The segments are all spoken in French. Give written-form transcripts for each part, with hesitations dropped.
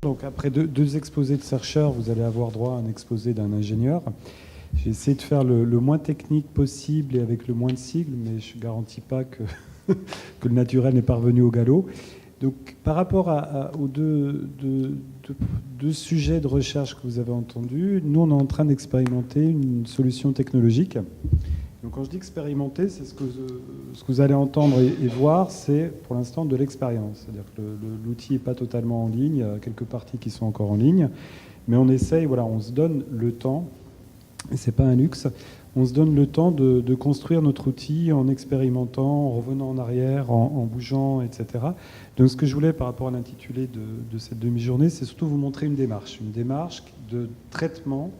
Donc après deux exposés de chercheurs, vous allez avoir droit à un exposé d'un ingénieur. J'ai essayé de faire le moins technique possible et avec le moins de sigles, mais je ne garantis pas que, que le naturel n'est pas revenu au galop. Donc par rapport aux deux sujets de recherche que vous avez entendus, nous on est en train d'expérimenter une solution technologique. Donc quand je dis expérimenter, c'est ce que vous allez entendre et voir, c'est pour l'instant de l'expérience. C'est-à-dire que l'outil n'est pas totalement en ligne, il y a quelques parties qui sont encore en ligne, mais on essaye, voilà, on se donne le temps, et ce n'est pas un luxe, on se donne le temps de construire notre outil en expérimentant, en revenant en arrière, en bougeant, etc. Donc ce que je voulais par rapport à l'intitulé de cette demi-journée, c'est surtout vous montrer une démarche de traitement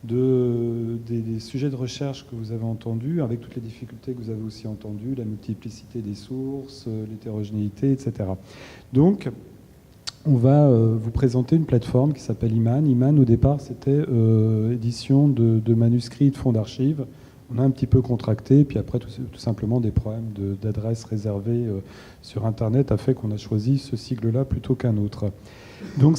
des sujets de recherche que vous avez entendus, avec toutes les difficultés que vous avez aussi entendues, la multiplicité des sources, l'hétérogénéité, etc. Donc, on va vous présenter une plateforme qui s'appelle Iman. Iman, au départ, c'était édition de manuscrits et de fonds d'archives. On a un petit peu contracté, puis après, tout simplement, des problèmes d'adresses réservées sur Internet a fait qu'on a choisi ce sigle-là plutôt qu'un autre. Donc,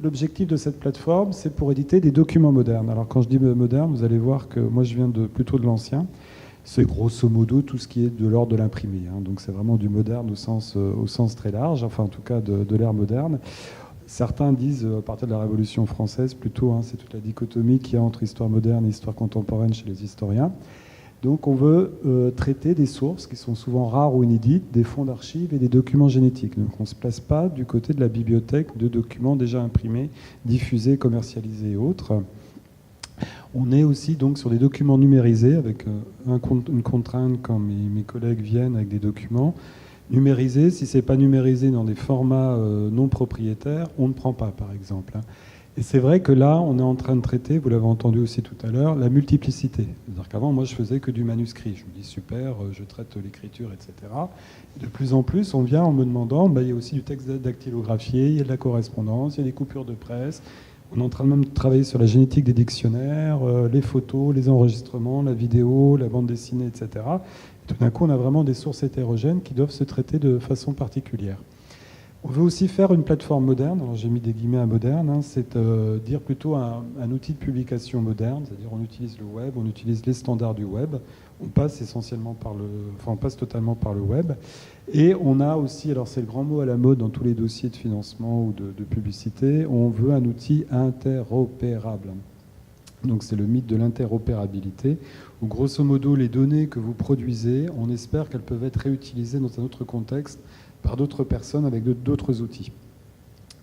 l'objectif de cette plateforme, c'est pour éditer des documents modernes. Alors quand je dis moderne, vous allez voir que moi je viens plutôt de l'ancien. C'est grosso modo tout ce qui est de l'ordre de l'imprimé. Donc c'est vraiment du moderne au sens très large, enfin en tout cas de l'ère moderne. Certains disent, à partir de la Révolution française, plutôt, c'est toute la dichotomie qu'il y a entre histoire moderne et histoire contemporaine chez les historiens. Donc on veut traiter des sources qui sont souvent rares ou inédites, des fonds d'archives et des documents génétiques. Donc on ne se place pas du côté de la bibliothèque de documents déjà imprimés, diffusés, commercialisés et autres. On est aussi donc sur des documents numérisés avec une contrainte quand mes collègues viennent avec des documents numérisés. Si ce n'est pas numérisé dans des formats non propriétaires, on ne prend pas par exemple. Et c'est vrai que là, on est en train de traiter, vous l'avez entendu aussi tout à l'heure, la multiplicité. C'est-à-dire qu'avant, moi, je faisais que du manuscrit. Je me dis, super, je traite l'écriture, etc. Et de plus en plus, on vient en me demandant, il y a aussi du texte dactylographié, il y a de la correspondance, il y a des coupures de presse. On est en train de même travailler sur la génétique des dictionnaires, les photos, les enregistrements, la vidéo, la bande dessinée, etc. Et tout d'un coup, on a vraiment des sources hétérogènes qui doivent se traiter de façon particulière. On veut aussi faire une plateforme moderne, alors j'ai mis des guillemets à moderne, c'est dire plutôt un outil de publication moderne, c'est-à-dire on utilise le web, on utilise les standards du web, on passe totalement par le web, et on a aussi, alors c'est le grand mot à la mode dans tous les dossiers de financement ou de publicité, on veut un outil interopérable. Donc c'est le mythe de l'interopérabilité, où grosso modo les données que vous produisez, on espère qu'elles peuvent être réutilisées dans un autre contexte, par d'autres personnes avec d'autres outils.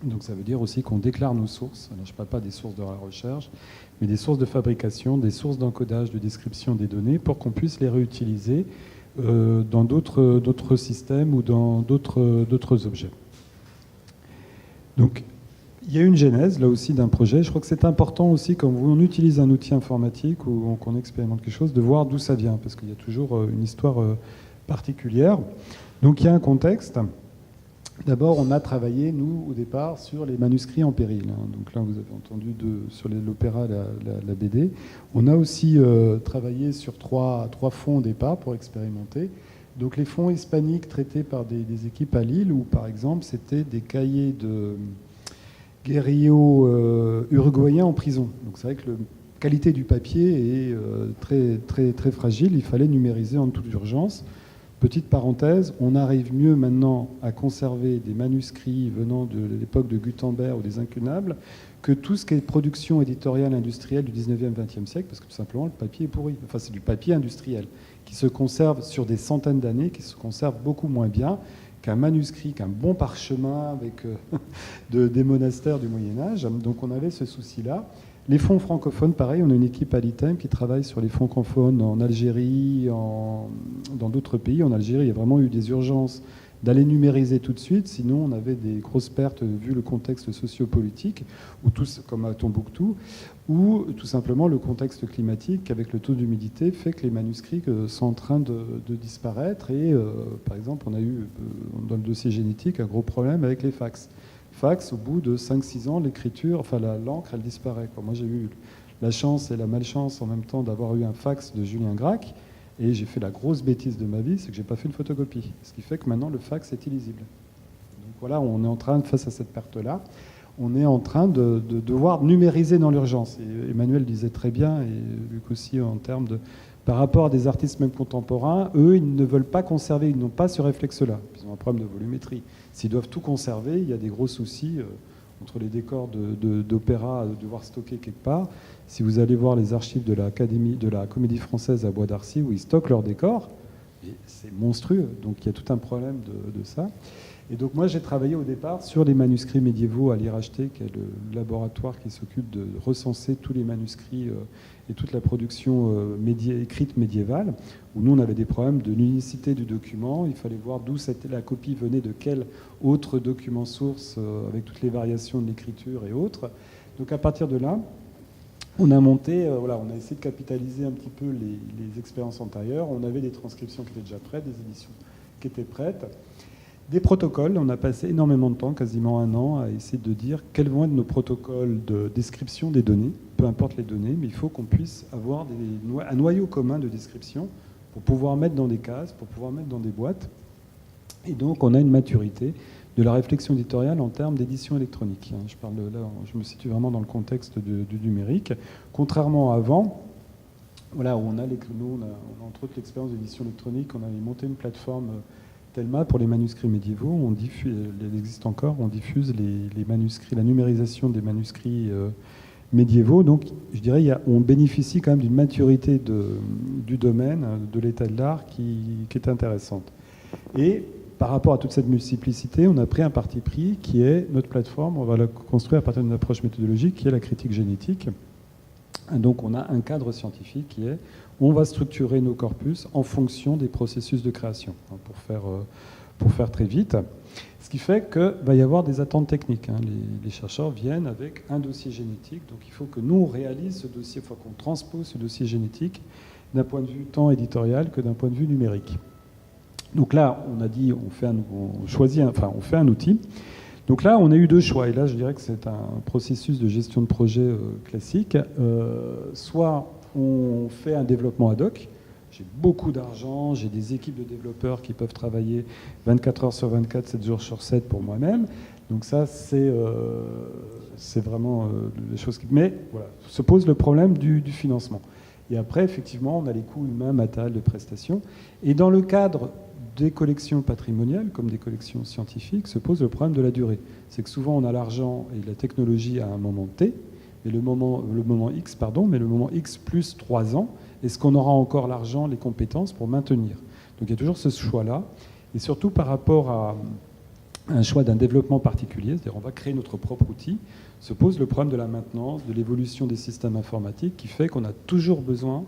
Donc ça veut dire aussi qu'on déclare nos sources. Alors je ne parle pas des sources de la recherche, mais des sources de fabrication, des sources d'encodage, de description des données, pour qu'on puisse les réutiliser dans d'autres systèmes ou dans d'autres objets. Donc il y a une genèse, là aussi, d'un projet. Je crois que c'est important aussi, quand on utilise un outil informatique ou qu'on expérimente quelque chose, de voir d'où ça vient, parce qu'il y a toujours une histoire particulière. Donc il y a un contexte. D'abord, on a travaillé, nous, au départ, sur les manuscrits en péril. Donc là, vous avez entendu sur l'opéra, la BD. On a aussi travaillé sur trois fonds au départ pour expérimenter. Donc les fonds hispaniques traités par des équipes à Lille, où par exemple, c'était des cahiers de guerrillos uruguayens en prison. Donc c'est vrai que la qualité du papier est très, très, très fragile. Il fallait numériser en toute urgence. Petite parenthèse, on arrive mieux maintenant à conserver des manuscrits venant de l'époque de Gutenberg ou des incunables que tout ce qui est production éditoriale industrielle du 19e, 20e siècle, parce que tout simplement le papier est pourri. Enfin, c'est du papier industriel qui se conserve sur des centaines d'années, qui se conserve beaucoup moins bien qu'un manuscrit, qu'un bon parchemin avec des monastères du Moyen-Âge. Donc on avait ce souci-là. Les fonds francophones, pareil, on a une équipe à l'ITEM qui travaille sur les fonds francophones en Algérie, dans d'autres pays. En Algérie, il y a vraiment eu des urgences d'aller numériser tout de suite, sinon on avait des grosses pertes vu le contexte sociopolitique, ou comme à Tombouctou, ou tout simplement le contexte climatique avec le taux d'humidité fait que les manuscrits sont en train de disparaître. Et par exemple, on a eu dans le dossier génétique un gros problème avec les fax. Fax, au bout de 5-6 ans, l'écriture, enfin l'encre, elle disparaît. Moi, j'ai eu la chance et la malchance en même temps d'avoir eu un fax de Julien Gracq. Et j'ai fait la grosse bêtise de ma vie, c'est que j'ai pas fait une photocopie. Ce qui fait que maintenant, le fax est illisible. Donc voilà, on est en train, face à cette perte-là, on est en train de devoir numériser dans l'urgence. Et Emmanuel disait très bien, et Luc aussi, en termes de... Par rapport à des artistes même contemporains, eux, ils ne veulent pas conserver, ils n'ont pas ce réflexe-là. Ils ont un problème de volumétrie. S'ils doivent tout conserver, il y a des gros soucis entre les décors d'opéra à devoir stocker quelque part. Si vous allez voir les archives de la Comédie Française à Bois d'Arcy, où ils stockent leurs décors, c'est monstrueux. Donc il y a tout un problème de ça. Et donc moi j'ai travaillé au départ sur les manuscrits médiévaux à l'IRHT, qui est le laboratoire qui s'occupe de recenser tous les manuscrits et toute la production écrite médiévale, où nous on avait des problèmes de l'unicité du document, il fallait voir d'où la copie venait, de quel autre document source, avec toutes les variations de l'écriture et autres. Donc à partir de là, on a monté, on a essayé de capitaliser un petit peu les expériences antérieures. On avait des transcriptions qui étaient déjà prêtes, des éditions qui étaient prêtes. Des protocoles, on a passé énormément de temps, quasiment 1 an, à essayer de dire quels vont être nos protocoles de description des données, peu importe les données, mais il faut qu'on puisse avoir un noyau commun de description pour pouvoir mettre dans des cases, pour pouvoir mettre dans des boîtes. Et donc on a une maturité de la réflexion éditoriale en termes d'édition électronique. Je me situe vraiment dans le contexte du numérique. Contrairement à avant, voilà, où on a entre autres l'expérience d'édition électronique, on avait monté une plateforme Thelma pour les manuscrits médiévaux. Elle existe encore, on diffuse les manuscrits, la numérisation des manuscrits médiévaux. Donc je dirais on bénéficie quand même d'une maturité du domaine, de l'état de l'art qui est intéressante. Et par rapport à toute cette multiplicité, on a pris un parti pris qui est notre plateforme. On va la construire à partir d'une approche méthodologique qui est la critique génétique. Et donc on a un cadre scientifique qui est on va structurer nos corpus en fonction des processus de création, pour faire très vite. Ce qui fait qu'il va y avoir des attentes techniques. Les chercheurs viennent avec un dossier génétique, donc il faut que nous on réalise ce dossier, il faut qu'on transpose ce dossier génétique d'un point de vue tant éditorial que d'un point de vue numérique. Donc là, on a dit, on fait un outil. Donc là, on a eu 2 choix, et là je dirais que c'est un processus de gestion de projet classique. Soit on fait un développement ad hoc, j'ai beaucoup d'argent, j'ai des équipes de développeurs qui peuvent travailler 24 heures sur 24, 7 jours sur 7 pour moi-même. Donc ça, c'est vraiment les choses qui... Mais voilà, se pose le problème du financement. Et après, effectivement, on a les coûts humains, matériels de prestations. Et dans le cadre des collections patrimoniales, comme des collections scientifiques, se pose le problème de la durée. C'est que souvent, on a l'argent et la technologie à un moment T, mais le moment X plus 3 ans, est-ce qu'on aura encore l'argent, les compétences pour maintenir? Donc il y a toujours ce choix-là, et surtout par rapport à un choix d'un développement particulier, c'est-à-dire on va créer notre propre outil, se pose le problème de la maintenance, de l'évolution des systèmes informatiques, qui fait qu'on a toujours besoin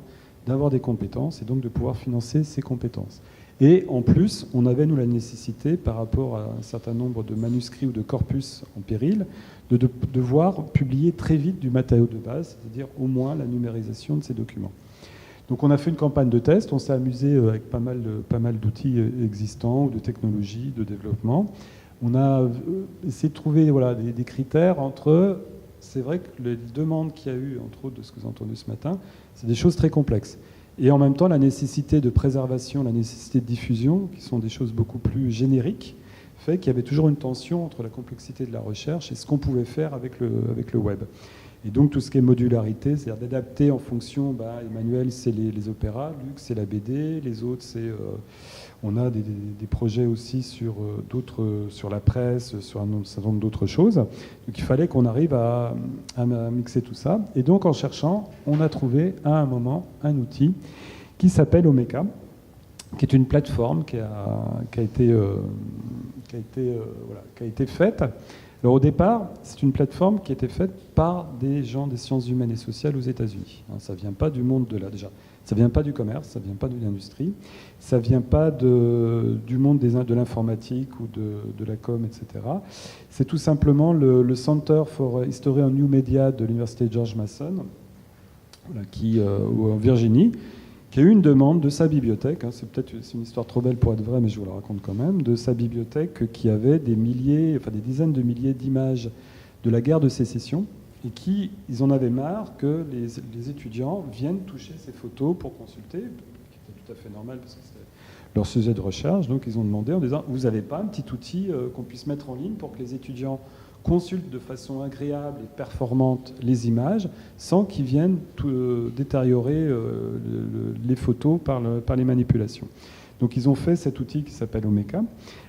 d'avoir des compétences, et donc de pouvoir financer ces compétences. Et en plus, on avait, nous, la nécessité, par rapport à un certain nombre de manuscrits ou de corpus en péril, de devoir publier très vite du matériau de base, c'est-à-dire au moins la numérisation de ces documents. Donc on a fait une campagne de test, on s'est amusé avec pas mal d'outils existants, de technologies, de développement. On a essayé de trouver des critères entre... C'est vrai que les demandes qu'il y a eu, entre autres de ce que vous avez entendu ce matin, c'est des choses très complexes. Et en même temps, la nécessité de préservation, la nécessité de diffusion, qui sont des choses beaucoup plus génériques, fait qu'il y avait toujours une tension entre la complexité de la recherche et ce qu'on pouvait faire avec le web. Et donc tout ce qui est modularité, c'est-à-dire d'adapter en fonction, Emmanuel c'est les opéras, Luc c'est la BD, les autres c'est... on a des projets aussi sur la presse, sur un certain nombre d'autres choses. Donc il fallait qu'on arrive à mixer tout ça. Et donc en cherchant, on a trouvé à un moment un outil qui s'appelle Omeka, qui est une plateforme qui a été faite. Alors au départ, c'est une plateforme qui a été faite par des gens des sciences humaines et sociales aux États-Unis. Ça ne vient pas du monde ça ne vient pas du commerce, ça ne vient pas de l'industrie, ça ne vient pas du monde de l'informatique ou de la com, etc. C'est tout simplement le Center for History and New Media de l'Université George Mason, en Virginie, qui a eu une demande de sa bibliothèque, c'est une histoire trop belle pour être vraie, mais je vous la raconte quand même, de sa bibliothèque qui avait des dizaines de milliers d'images de la guerre de sécession, et ils en avaient marre que les étudiants viennent toucher ces photos pour consulter, qui c'était tout à fait normal parce que c'était leur sujet de recherche. Donc ils ont demandé en disant, vous n'avez pas un petit outil qu'on puisse mettre en ligne pour que les étudiants consultent de façon agréable et performante les images sans qu'ils viennent détériorer les photos par les manipulations. Donc ils ont fait cet outil qui s'appelle Omeka.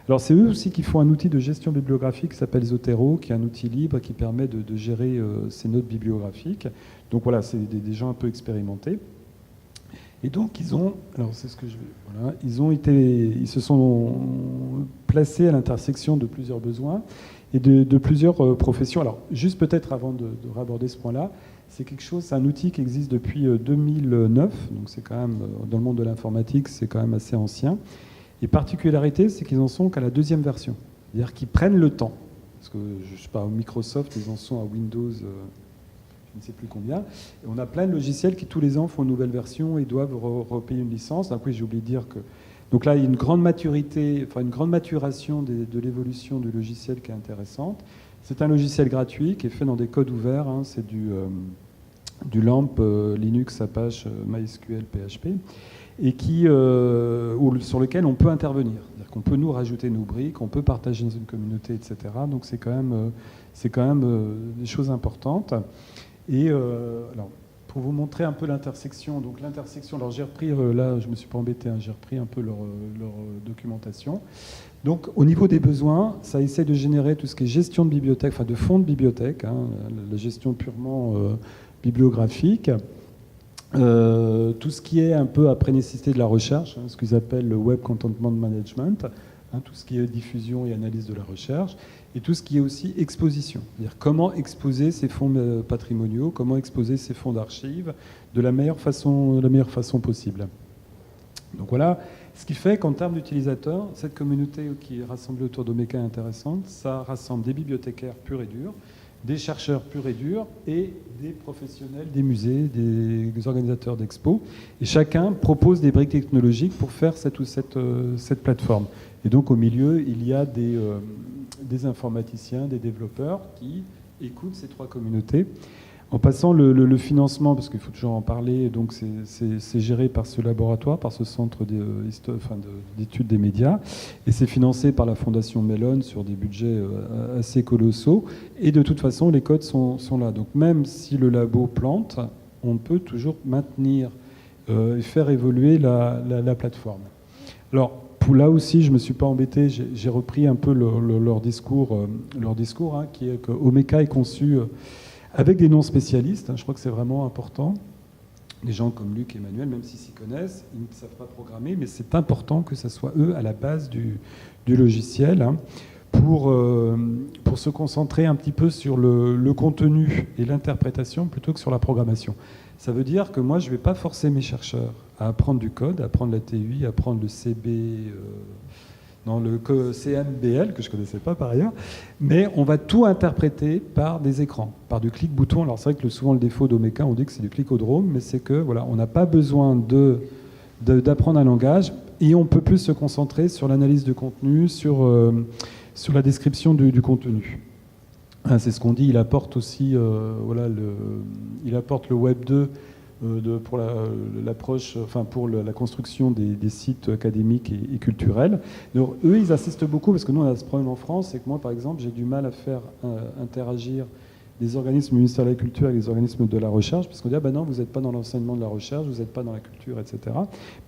Alors c'est eux aussi qui font un outil de gestion bibliographique qui s'appelle Zotero, qui est un outil libre qui permet de gérer ces notes bibliographiques. Donc voilà, c'est des gens un peu expérimentés. Et donc ils ont, alors c'est ce que je vais, voilà, ils se sont placés à l'intersection de plusieurs besoins et de plusieurs professions. Alors juste peut-être avant de raborder ce point-là, c'est quelque chose, c'est un outil qui existe depuis 2009, donc c'est quand même, dans le monde de l'informatique, c'est quand même assez ancien. Et particularité, c'est qu'ils en sont qu'à la deuxième version. C'est-à-dire qu'ils prennent le temps. Parce que, je ne sais pas, Microsoft, ils en sont à Windows, je ne sais plus combien. Et on a plein de logiciels qui, tous les ans, font une nouvelle version et doivent repayer une licence. Donc oui, j'ai oublié de dire que... Donc là, il y a une grande maturité, enfin une grande maturation de l'évolution du logiciel qui est intéressante. C'est un logiciel gratuit qui est fait dans des codes ouverts. Hein. C'est du LAMP, Linux, Apache, MySQL, PHP, et sur lequel on peut intervenir. C'est-à-dire qu'on peut nous rajouter nos briques, on peut partager dans une communauté, etc. Donc c'est quand même des choses importantes. Et alors, pour vous montrer un peu l'intersection, alors j'ai repris, là je ne me suis pas embêté, hein, j'ai repris un peu leur documentation. Donc au niveau des besoins, ça essaie de générer tout ce qui est gestion de bibliothèque, enfin de fonds de bibliothèque, hein, la gestion purement bibliographique, tout ce qui est un peu après nécessité de la recherche, hein, ce qu'ils appellent le Web Content Management, hein, tout ce qui est diffusion et analyse de la recherche, et tout ce qui est aussi exposition. C'est-à-dire comment exposer ces fonds patrimoniaux, comment exposer ces fonds d'archives de la meilleure façon possible. Donc voilà, ce qui fait qu'en termes d'utilisateurs, cette communauté qui est rassemblée autour d'Omeka est intéressante. Ça rassemble des bibliothécaires purs et durs, des chercheurs purs et durs et des professionnels des musées, des organisateurs d'expos. Et chacun propose des briques technologiques pour faire cette plateforme. Et donc au milieu, il y a des informaticiens, des développeurs qui écoutent ces trois communautés. En passant le financement, parce qu'il faut toujours en parler, donc c'est géré par ce laboratoire, par ce centre d'études des médias, et c'est financé par la Fondation Mellon sur des budgets assez colossaux. Et de toute façon, les codes sont là. Donc même si le labo plante, on peut toujours maintenir et faire évoluer la plateforme. Alors, là aussi, je ne me suis pas embêté, j'ai repris un peu leur discours, hein, qui est que Omeka est conçu avec des non-spécialistes, hein, je crois que c'est vraiment important. Des gens comme Luc et Emmanuel, même s'ils s'y connaissent, ils ne savent pas programmer, mais c'est important que ce soit eux à la base du logiciel, hein, pour se concentrer un petit peu sur le contenu et l'interprétation plutôt que sur la programmation. Ça veut dire que moi, je ne vais pas forcer mes chercheurs à apprendre du code, à apprendre la TUI, à apprendre le le CMBL, que je ne connaissais pas par ailleurs, mais on va tout interpréter par des écrans, par du clic-bouton. Alors c'est vrai que souvent le défaut d'Omeka, on dit que c'est du clic-odrome, mais c'est que voilà, on n'a pas besoin d'apprendre un langage et on peut plus se concentrer sur l'analyse de contenu, sur la description du contenu. C'est ce qu'on dit, il apporte aussi il apporte le Web 2 pour l'approche, enfin pour la construction des sites académiques et culturels. Donc, eux, ils insistent beaucoup parce que nous, on a ce problème en France, c'est que moi, par exemple, j'ai du mal à faire interagir des organismes du ministère de la Culture avec les organismes de la recherche, parce qu'on dit, ah ben non, vous n'êtes pas dans l'enseignement de la recherche, vous n'êtes pas dans la culture, etc.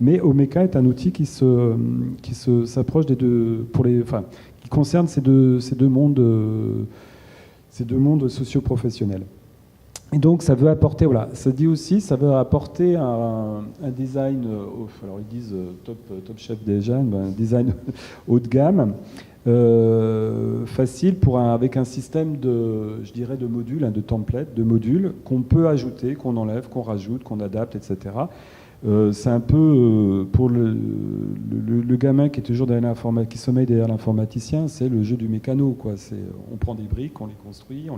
Mais Omeka est un outil qui s'approche des deux, qui concerne ces deux mondes socio-professionnels. Et donc, ça veut apporter, voilà, ça dit aussi, ça veut apporter un design, alors ils disent top chef design, un design haut de gamme, facile avec un système de modules, hein, de templates, de modules qu'on peut ajouter, qu'on enlève, qu'on rajoute, qu'on adapte, etc. C'est un peu pour le gamin qui est toujours qui sommeille derrière l'informaticien, c'est le jeu du mécano, quoi. On prend des briques, on les construit,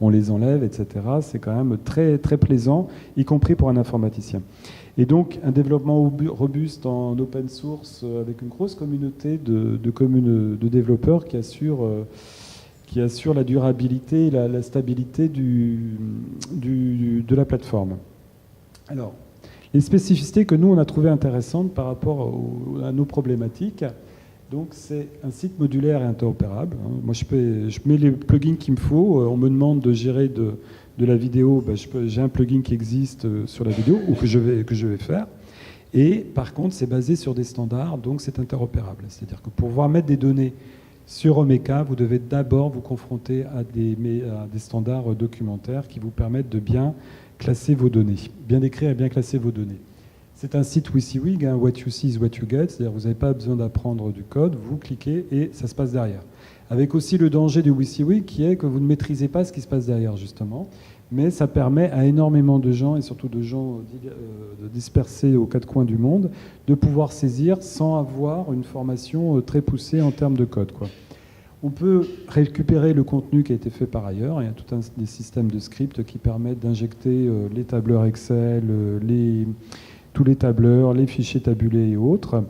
on les enlève, etc. C'est quand même très, très plaisant, y compris pour un informaticien. Et donc, un développement robuste en open source avec une grosse communauté de développeurs qui assure la durabilité et la stabilité de la plateforme. Alors, Une spécificité que nous, on a trouvé intéressante par rapport à nos problématiques. Donc, c'est un site modulaire et interopérable. Moi, je mets les plugins qu'il me faut. On me demande de gérer de la vidéo. J'ai un plugin qui existe sur la vidéo ou que je vais faire. Et par contre, c'est basé sur des standards, donc c'est interopérable. C'est-à-dire que pour pouvoir mettre des données sur Omeka, vous devez d'abord vous confronter à des standards documentaires qui vous permettent de bien classer vos données, bien décrire et bien classer vos données. C'est un site WYSIWYG, what you see is what you get, c'est-à-dire que vous n'avez pas besoin d'apprendre du code, vous cliquez et ça se passe derrière. Avec aussi le danger du WYSIWYG qui est que vous ne maîtrisez pas ce qui se passe derrière, justement, mais ça permet à énormément de gens, et surtout de gens dispersés aux quatre coins du monde, de pouvoir saisir sans avoir une formation très poussée en termes de code, quoi. On peut récupérer le contenu qui a été fait par ailleurs. Il y a tout des systèmes de scripts qui permettent d'injecter les tableurs Excel, tous les tableurs, les fichiers tabulés et autres.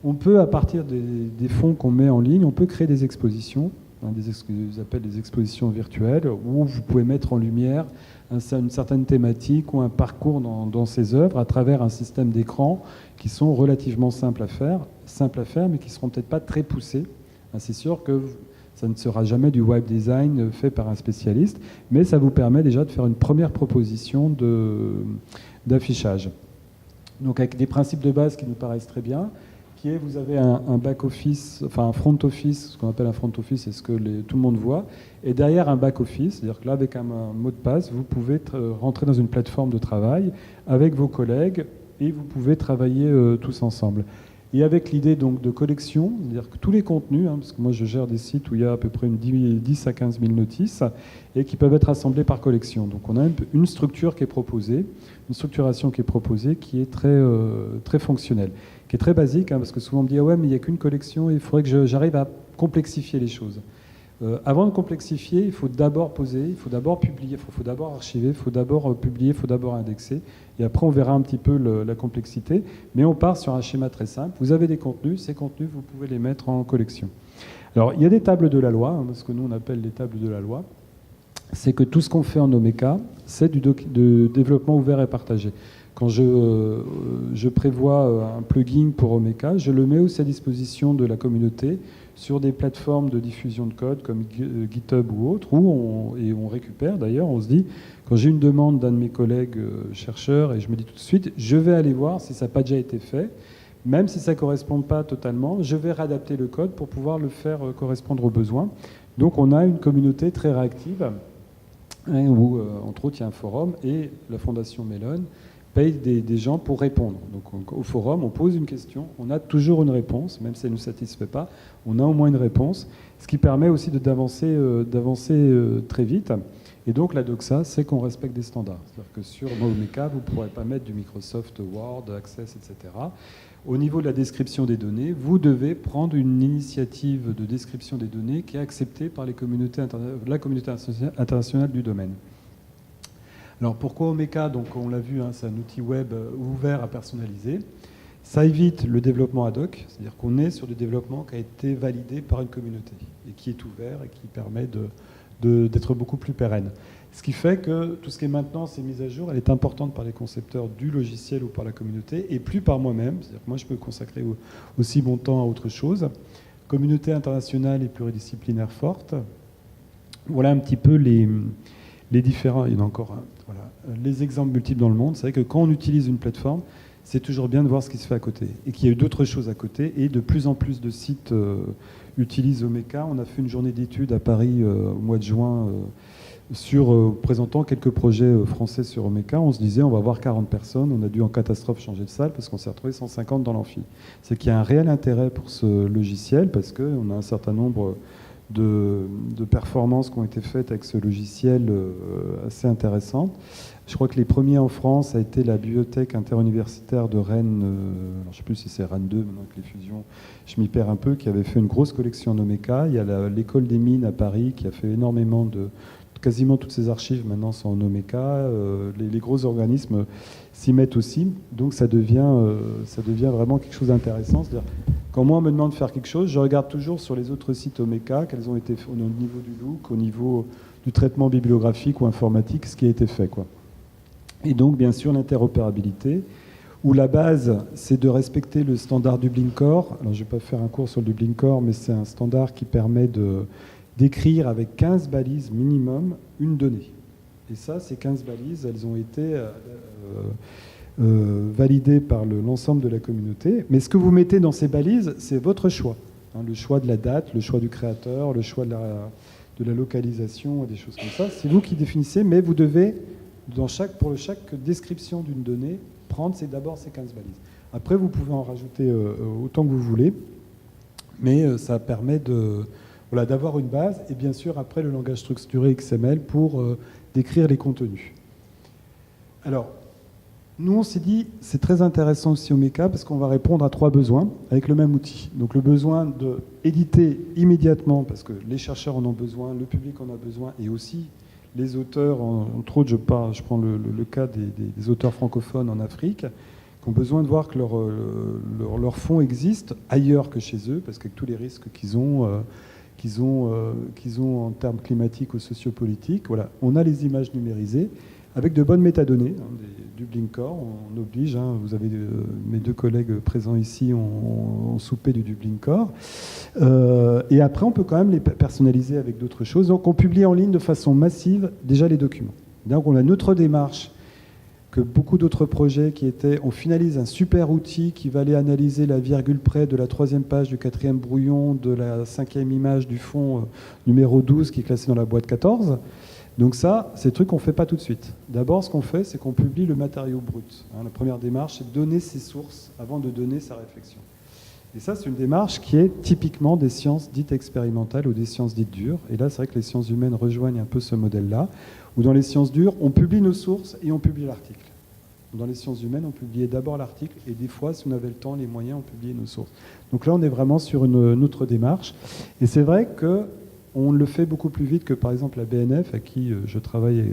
On peut, à partir des fonds qu'on met en ligne, on peut créer des expositions, ce qu'ils appellent des expositions virtuelles, où vous pouvez mettre en lumière une certaine thématique ou un parcours dans ces œuvres à travers un système d'écran qui sont relativement simples à faire, mais qui ne seront peut-être pas très poussés. C'est sûr que ça ne sera jamais du web design fait par un spécialiste, mais ça vous permet déjà de faire une première proposition d'affichage. Donc avec des principes de base qui nous paraissent très bien, qui est vous avez un back-office, enfin un front-office, ce qu'on appelle un front-office, c'est ce que tout le monde voit, et derrière un back-office, c'est-à-dire que là avec un mot de passe, vous pouvez rentrer dans une plateforme de travail avec vos collègues et vous pouvez travailler tous ensemble. Et avec l'idée donc de collection, c'est-à-dire que tous les contenus, parce que moi je gère des sites où il y a à peu près 10 à 15 000 notices, et qui peuvent être assemblés par collection. Donc on a une structure qui est proposée, une structuration qui est proposée, qui est très fonctionnelle, qui est très basique, parce que souvent on me dit « ah ouais, mais il n'y a qu'une collection, il faudrait que j'arrive à complexifier les choses ». Avant de complexifier, il faut d'abord poser, il faut d'abord publier, il faut d'abord archiver, il faut d'abord publier, il faut d'abord indexer. Et après, on verra un petit peu la complexité. Mais on part sur un schéma très simple. Vous avez des contenus, ces contenus, vous pouvez les mettre en collection. Alors, il y a des tables de la loi, ce que nous, on appelle les tables de la loi. C'est que tout ce qu'on fait en Omeka, c'est de développement ouvert et partagé. Quand je prévois un plugin pour Omeka, je le mets aussi à disposition de la communauté sur des plateformes de diffusion de code comme GitHub ou autres, où on récupère d'ailleurs, on se dit, quand j'ai une demande d'un de mes collègues chercheurs, et je me dis tout de suite, je vais aller voir si ça n'a pas déjà été fait, même si ça ne correspond pas totalement, je vais réadapter le code pour pouvoir le faire correspondre aux besoins. Donc on a une communauté très réactive, où entre autres il y a un forum, et la Fondation Mellon paye des gens pour répondre. Donc au forum, on pose une question, on a toujours une réponse, même si elle ne nous satisfait pas, on a au moins une réponse, ce qui permet aussi d'avancer très vite. Et donc la doxa, c'est qu'on respecte des standards. C'est-à-dire que sur Omeka, vous ne pourrez pas mettre du Microsoft Word, Access, etc. Au niveau de la description des données, vous devez prendre une initiative de description des données qui est acceptée par la communauté internationale du domaine. Alors pourquoi Omeka? Donc on l'a vu, c'est un outil web ouvert à personnaliser. Ça évite le développement ad hoc, c'est-à-dire qu'on est sur du développement qui a été validé par une communauté et qui est ouvert et qui permet d'être beaucoup plus pérenne. Ce qui fait que tout ce qui est maintenance et mise à jour, elle est importante par les concepteurs du logiciel ou par la communauté et plus par moi-même. C'est-à-dire que moi, je peux consacrer aussi mon temps à autre chose. Communauté internationale et pluridisciplinaire forte. Voilà un petit peu les différents... Il y en a encore un. Voilà. Les exemples multiples dans le monde. C'est vrai que quand on utilise une plateforme, c'est toujours bien de voir ce qui se fait à côté. Et qu'il y a eu d'autres choses à côté. Et de plus en plus de sites utilisent Omeka. On a fait une journée d'études à Paris au mois de juin présentant quelques projets français sur Omeka. On se disait, on va avoir 40 personnes. On a dû en catastrophe changer de salle parce qu'on s'est retrouvé 150 dans l'amphi. C'est qu'il y a un réel intérêt pour ce logiciel parce qu'on a un certain nombre de performances qui ont été faites avec ce logiciel assez intéressantes. Je crois que les premiers en France a été la bibliothèque interuniversitaire de Rennes, je ne sais plus si c'est Rennes 2, maintenant avec les fusions, je m'y perds un peu, qui avait fait une grosse collection en Omeka. Il y a l'école des mines à Paris qui a fait énormément quasiment toutes ces archives maintenant sont en Omeka. Les gros organismes s'y mettent aussi, donc ça devient vraiment quelque chose d'intéressant. C'est-à-dire, quand moi on me demande de faire quelque chose, je regarde toujours sur les autres sites Omeka, quels ont été faits au niveau du look, au niveau du traitement bibliographique ou informatique, ce qui a été fait, quoi. Et donc, bien sûr, l'interopérabilité. où la base, c'est de respecter le standard Dublin Core. Alors, je ne vais pas faire un cours sur le Dublin Core, mais c'est un standard qui permet d'écrire avec 15 balises minimum une donnée. Et ça, ces 15 balises, elles ont été validées par l'ensemble de la communauté. Mais ce que vous mettez dans ces balises, c'est votre choix. Le choix de la date, le choix du créateur, le choix de la localisation, des choses comme ça. C'est vous qui définissez, mais vous devez, pour chaque description d'une donnée, prendre d'abord ces 15 balises. Après, vous pouvez en rajouter autant que vous voulez, mais ça permet d'avoir une base, et bien sûr, après, le langage structuré XML pour décrire les contenus. Alors, nous, on s'est dit, c'est très intéressant aussi au MECA, parce qu'on va répondre à 3 besoins avec le même outil. Donc, le besoin d'éditer immédiatement, parce que les chercheurs en ont besoin, le public en a besoin, et aussi les auteurs, entre autres, je prends le cas des auteurs francophones en Afrique, qui ont besoin de voir que leur fonds existe ailleurs que chez eux, parce qu'avec tous les risques qu'ils ont en termes climatiques ou sociopolitiques, voilà, on a les images numérisées avec de bonnes métadonnées, des Dublin Core, on oblige, vous avez mes 2 collègues présents ici ont soupé du Dublin Core, et après on peut quand même les personnaliser avec d'autres choses. Donc on publie en ligne de façon massive déjà les documents. Donc on a notre démarche que beaucoup d'autres projets on finalise un super outil qui va aller analyser la virgule près de la 3e page du 4e brouillon, de la 5e image du fond numéro 12 qui est classé dans la boîte 14. Donc ça, c'est des trucs qu'on ne fait pas tout de suite. D'abord, ce qu'on fait, c'est qu'on publie le matériau brut. La première démarche, c'est de donner ses sources avant de donner sa réflexion. Et ça, c'est une démarche qui est typiquement des sciences dites expérimentales ou des sciences dites dures. Et là, c'est vrai que les sciences humaines rejoignent un peu ce modèle-là, où dans les sciences dures, on publie nos sources et on publie l'article. Dans les sciences humaines, on publiait d'abord l'article et des fois, si on avait le temps, les moyens, on publiait nos sources. Donc là, on est vraiment sur une autre démarche. Et c'est vrai qu'on le fait beaucoup plus vite que, par exemple, la BNF, à qui je travaille et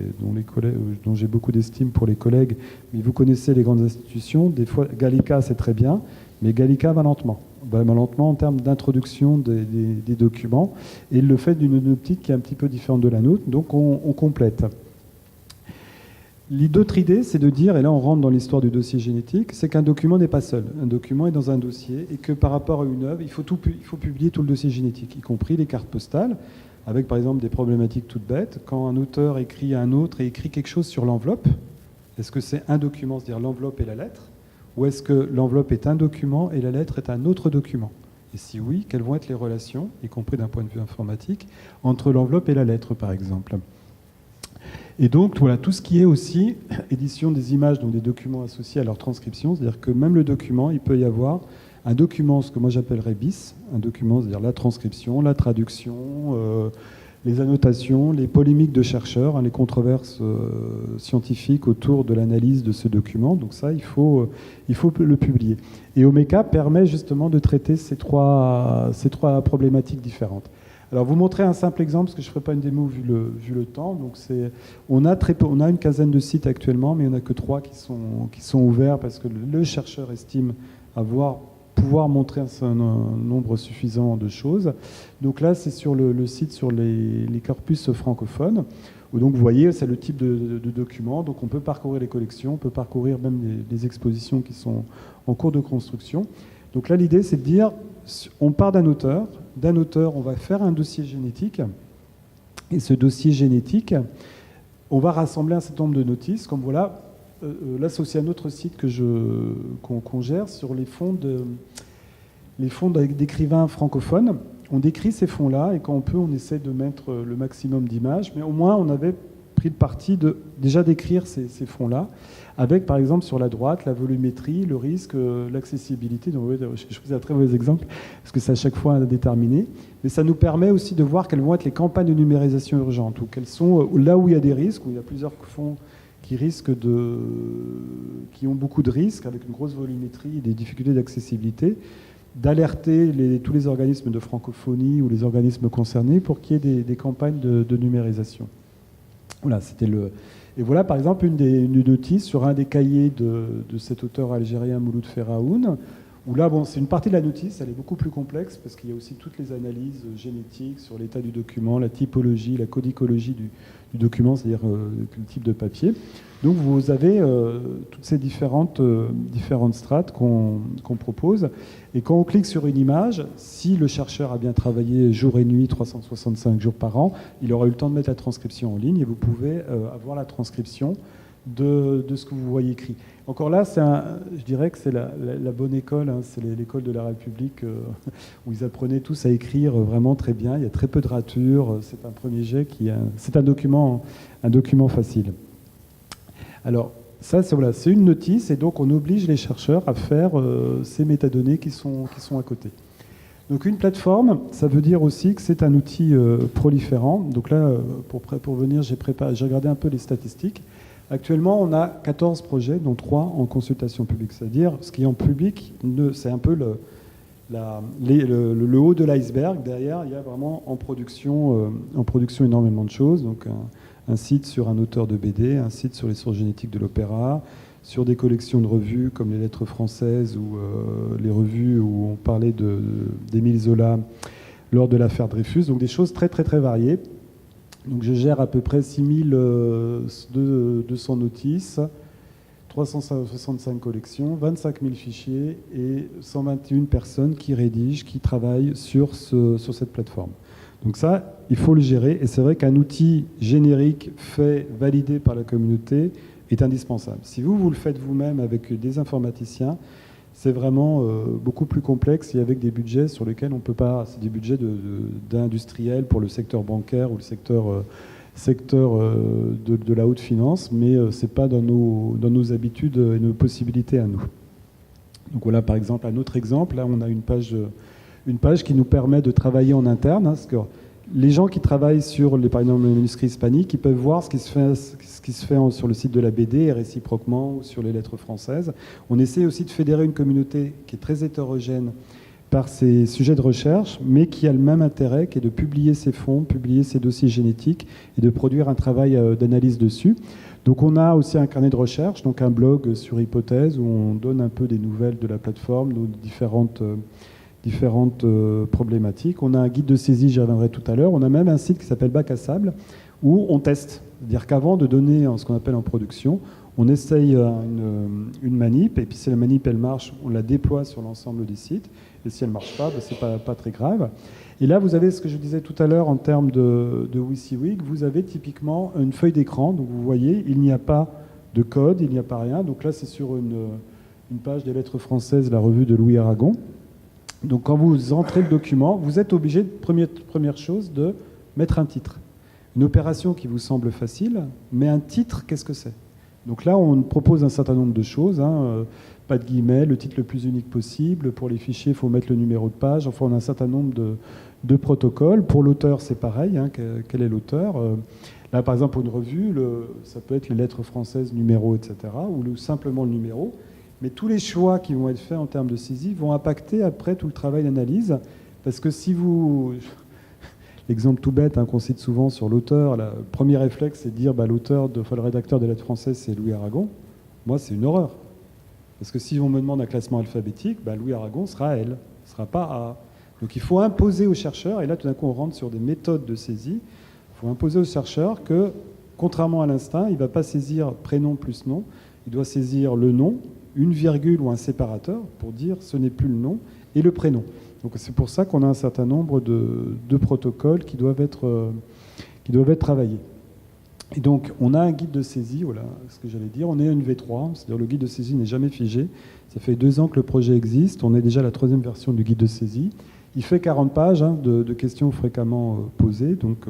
dont j'ai beaucoup d'estime pour les collègues. Mais vous connaissez les grandes institutions. Des fois, Gallica, c'est très bien, mais Gallica va lentement. Va lentement en termes d'introduction des documents. Et il le fait d'une optique qui est un petit peu différente de la nôtre. Donc, on complète. D'autre idée, c'est de dire, et là on rentre dans l'histoire du dossier génétique, c'est qu'un document n'est pas seul. Un document est dans un dossier et que par rapport à une œuvre, il faut publier tout le dossier génétique, y compris les cartes postales, avec par exemple des problématiques toutes bêtes. Quand un auteur écrit à un autre et écrit quelque chose sur l'enveloppe, est-ce que c'est un document, c'est-à-dire l'enveloppe et la lettre, ou est-ce que l'enveloppe est un document et la lettre est un autre document? Et si oui, quelles vont être les relations, y compris d'un point de vue informatique, entre l'enveloppe et la lettre par exemple? Et donc, voilà, tout ce qui est aussi édition des images, donc des documents associés à leur transcription, c'est-à-dire que même le document, il peut y avoir un document, ce que moi j'appellerais bis, un document, c'est-à-dire la transcription, la traduction, les annotations, les polémiques de chercheurs, les controverses scientifiques autour de l'analyse de ce document. Donc ça, il faut le publier. Et Omeka permet justement de traiter ces trois problématiques différentes. Alors, vous montrer un simple exemple, parce que je ne ferai pas une démo vu le temps. Donc on a une quinzaine de sites actuellement, mais il n'y en a que 3 qui sont ouverts parce que le chercheur estime pouvoir montrer un nombre suffisant de choses. Donc là, c'est sur le site sur les corpus francophones. Où donc, vous voyez, c'est le type de document. Donc, on peut parcourir les collections, on peut parcourir même les expositions qui sont en cours de construction. Donc là, l'idée, c'est de dire, on part d'un auteur, on va faire un dossier génétique, et ce dossier génétique, on va rassembler un certain nombre de notices, comme voilà, là c'est aussi un autre site qu'on gère sur les fonds d'écrivains francophones. On décrit ces fonds-là, et quand on peut, on essaie de mettre le maximum d'images, mais au moins on avait pris le parti déjà d'écrire ces fonds-là, avec par exemple sur la droite la volumétrie, le risque, l'accessibilité. Donc, je trouve que c'est un très mauvais exemple parce que c'est à chaque fois indéterminé, mais ça nous permet aussi de voir quelles vont être les campagnes de numérisation urgente, ou quelles sont là où il y a des risques, où il y a plusieurs fonds qui ont beaucoup de risques avec une grosse volumétrie et des difficultés d'accessibilité, d'alerter tous les organismes de francophonie ou les organismes concernés pour qu'il y ait des campagnes de numérisation. Voilà, c'était Et voilà, par exemple, une notice sur un des cahiers de cet auteur algérien Mouloud Ferraoun, où là, bon, c'est une partie de la notice, elle est beaucoup plus complexe parce qu'il y a aussi toutes les analyses génétiques sur l'état du document, la typologie, la codicologie du document, c'est-à-dire le type de papier. Donc vous avez toutes ces différentes strates qu'on propose. Et quand on clique sur une image, si le chercheur a bien travaillé jour et nuit, 365 jours par an, il aura eu le temps de mettre la transcription en ligne et vous pouvez avoir la transcription de ce que vous voyez écrit. Encore là, je dirais que c'est la bonne école, hein, c'est l'école de la République où ils apprenaient tous à écrire vraiment très bien. Il y a très peu de ratures. C'est un premier jet c'est un document facile. Alors, ça, c'est une notice, et donc on oblige les chercheurs à faire ces métadonnées qui sont à côté. Donc une plateforme, ça veut dire aussi que c'est un outil proliférant. Donc là, pour venir, j'ai regardé un peu les statistiques. Actuellement, on a 14 projets, dont 3 en consultation publique. C'est-à-dire, ce qui est en public, c'est un peu le haut de l'iceberg. Derrière, il y a vraiment en production énormément de choses. Donc un site sur un auteur de BD, un site sur les sources génétiques de l'opéra, sur des collections de revues comme les Lettres françaises ou les revues où on parlait d'Émile Zola lors de l'affaire Dreyfus. Donc des choses très très très variées. Donc je gère à peu près 6200 notices, 365 collections, 25 000 fichiers et 121 personnes qui rédigent, qui travaillent sur cette plateforme. Donc ça, il faut le gérer. Et c'est vrai qu'un outil générique fait, validé par la communauté, est indispensable. Si vous le faites vous-même avec des informaticiens, c'est vraiment beaucoup plus complexe et avec des budgets sur lesquels on ne peut pas... C'est des budgets d'industriels pour le secteur bancaire ou le secteur de la haute finance, mais ce n'est pas dans nos habitudes et nos possibilités à nous. Donc voilà par exemple un autre exemple. Là, on a une page qui nous permet de travailler en interne. Parce que les gens qui travaillent sur, par exemple, les manuscrits hispaniques, ils peuvent voir ce qui se fait sur le site de la BD et réciproquement ou sur les lettres françaises. On essaie aussi de fédérer une communauté qui est très hétérogène par ses sujets de recherche, mais qui a le même intérêt, qui est de publier ses fonds, publier ses dossiers génétiques et de produire un travail d'analyse dessus. Donc on a aussi un carnet de recherche, donc un blog sur Hypothèse où on donne un peu des nouvelles de la plateforme, nos différentes problématiques. On a un guide de saisie, j'y reviendrai tout à l'heure. On a même un site qui s'appelle Bac à sable où on teste. C'est-à-dire qu'avant de donner ce qu'on appelle en production, on essaye une manip et puis si la manip elle marche, on la déploie sur l'ensemble des sites. Et si elle ne marche pas, c'est pas très grave. Et là, vous avez ce que je disais tout à l'heure en termes de WYSIWYG. Vous avez typiquement une feuille d'écran. Donc vous voyez, il n'y a pas de code, il n'y a pas rien. Donc là, c'est sur une page des lettres françaises, la revue de Louis Aragon. Donc quand vous entrez le document, vous êtes obligé, première chose, de mettre un titre. Une opération qui vous semble facile, mais un titre, qu'est-ce que c'est? Donc là, on propose un certain nombre de choses. Pas de guillemets, le titre le plus unique possible. Pour les fichiers, il faut mettre le numéro de page. Enfin, on a un certain nombre de protocoles. Pour l'auteur, c'est pareil. Quel est l'auteur? Là, par exemple, pour une revue, ça peut être les lettres françaises, numéro, etc. Ou simplement le numéro. Mais tous les choix qui vont être faits en termes de saisie vont impacter après tout le travail d'analyse. Parce que si vous... L'exemple tout bête qu'on cite souvent sur l'auteur, le premier réflexe, c'est de dire le rédacteur des lettres françaises, c'est Louis Aragon. Moi, c'est une horreur. Parce que si on me demande un classement alphabétique, Louis Aragon sera L, ne sera pas A. Donc il faut imposer aux chercheurs, et là tout d'un coup on rentre sur des méthodes de saisie, il faut imposer aux chercheurs que, contrairement à l'instinct, il ne va pas saisir prénom plus nom, il doit saisir le nom, une virgule ou un séparateur pour dire ce n'est plus le nom, et le prénom. Donc c'est pour ça qu'on a un certain nombre de protocoles qui doivent être travaillés. Et donc on a un guide de saisie, voilà ce que j'allais dire, on est une V3, c'est-à-dire le guide de saisie n'est jamais figé. Ça fait 2 ans que le projet existe, on est déjà à la 3e version du guide de saisie. Il fait 40 pages de questions fréquemment posées, donc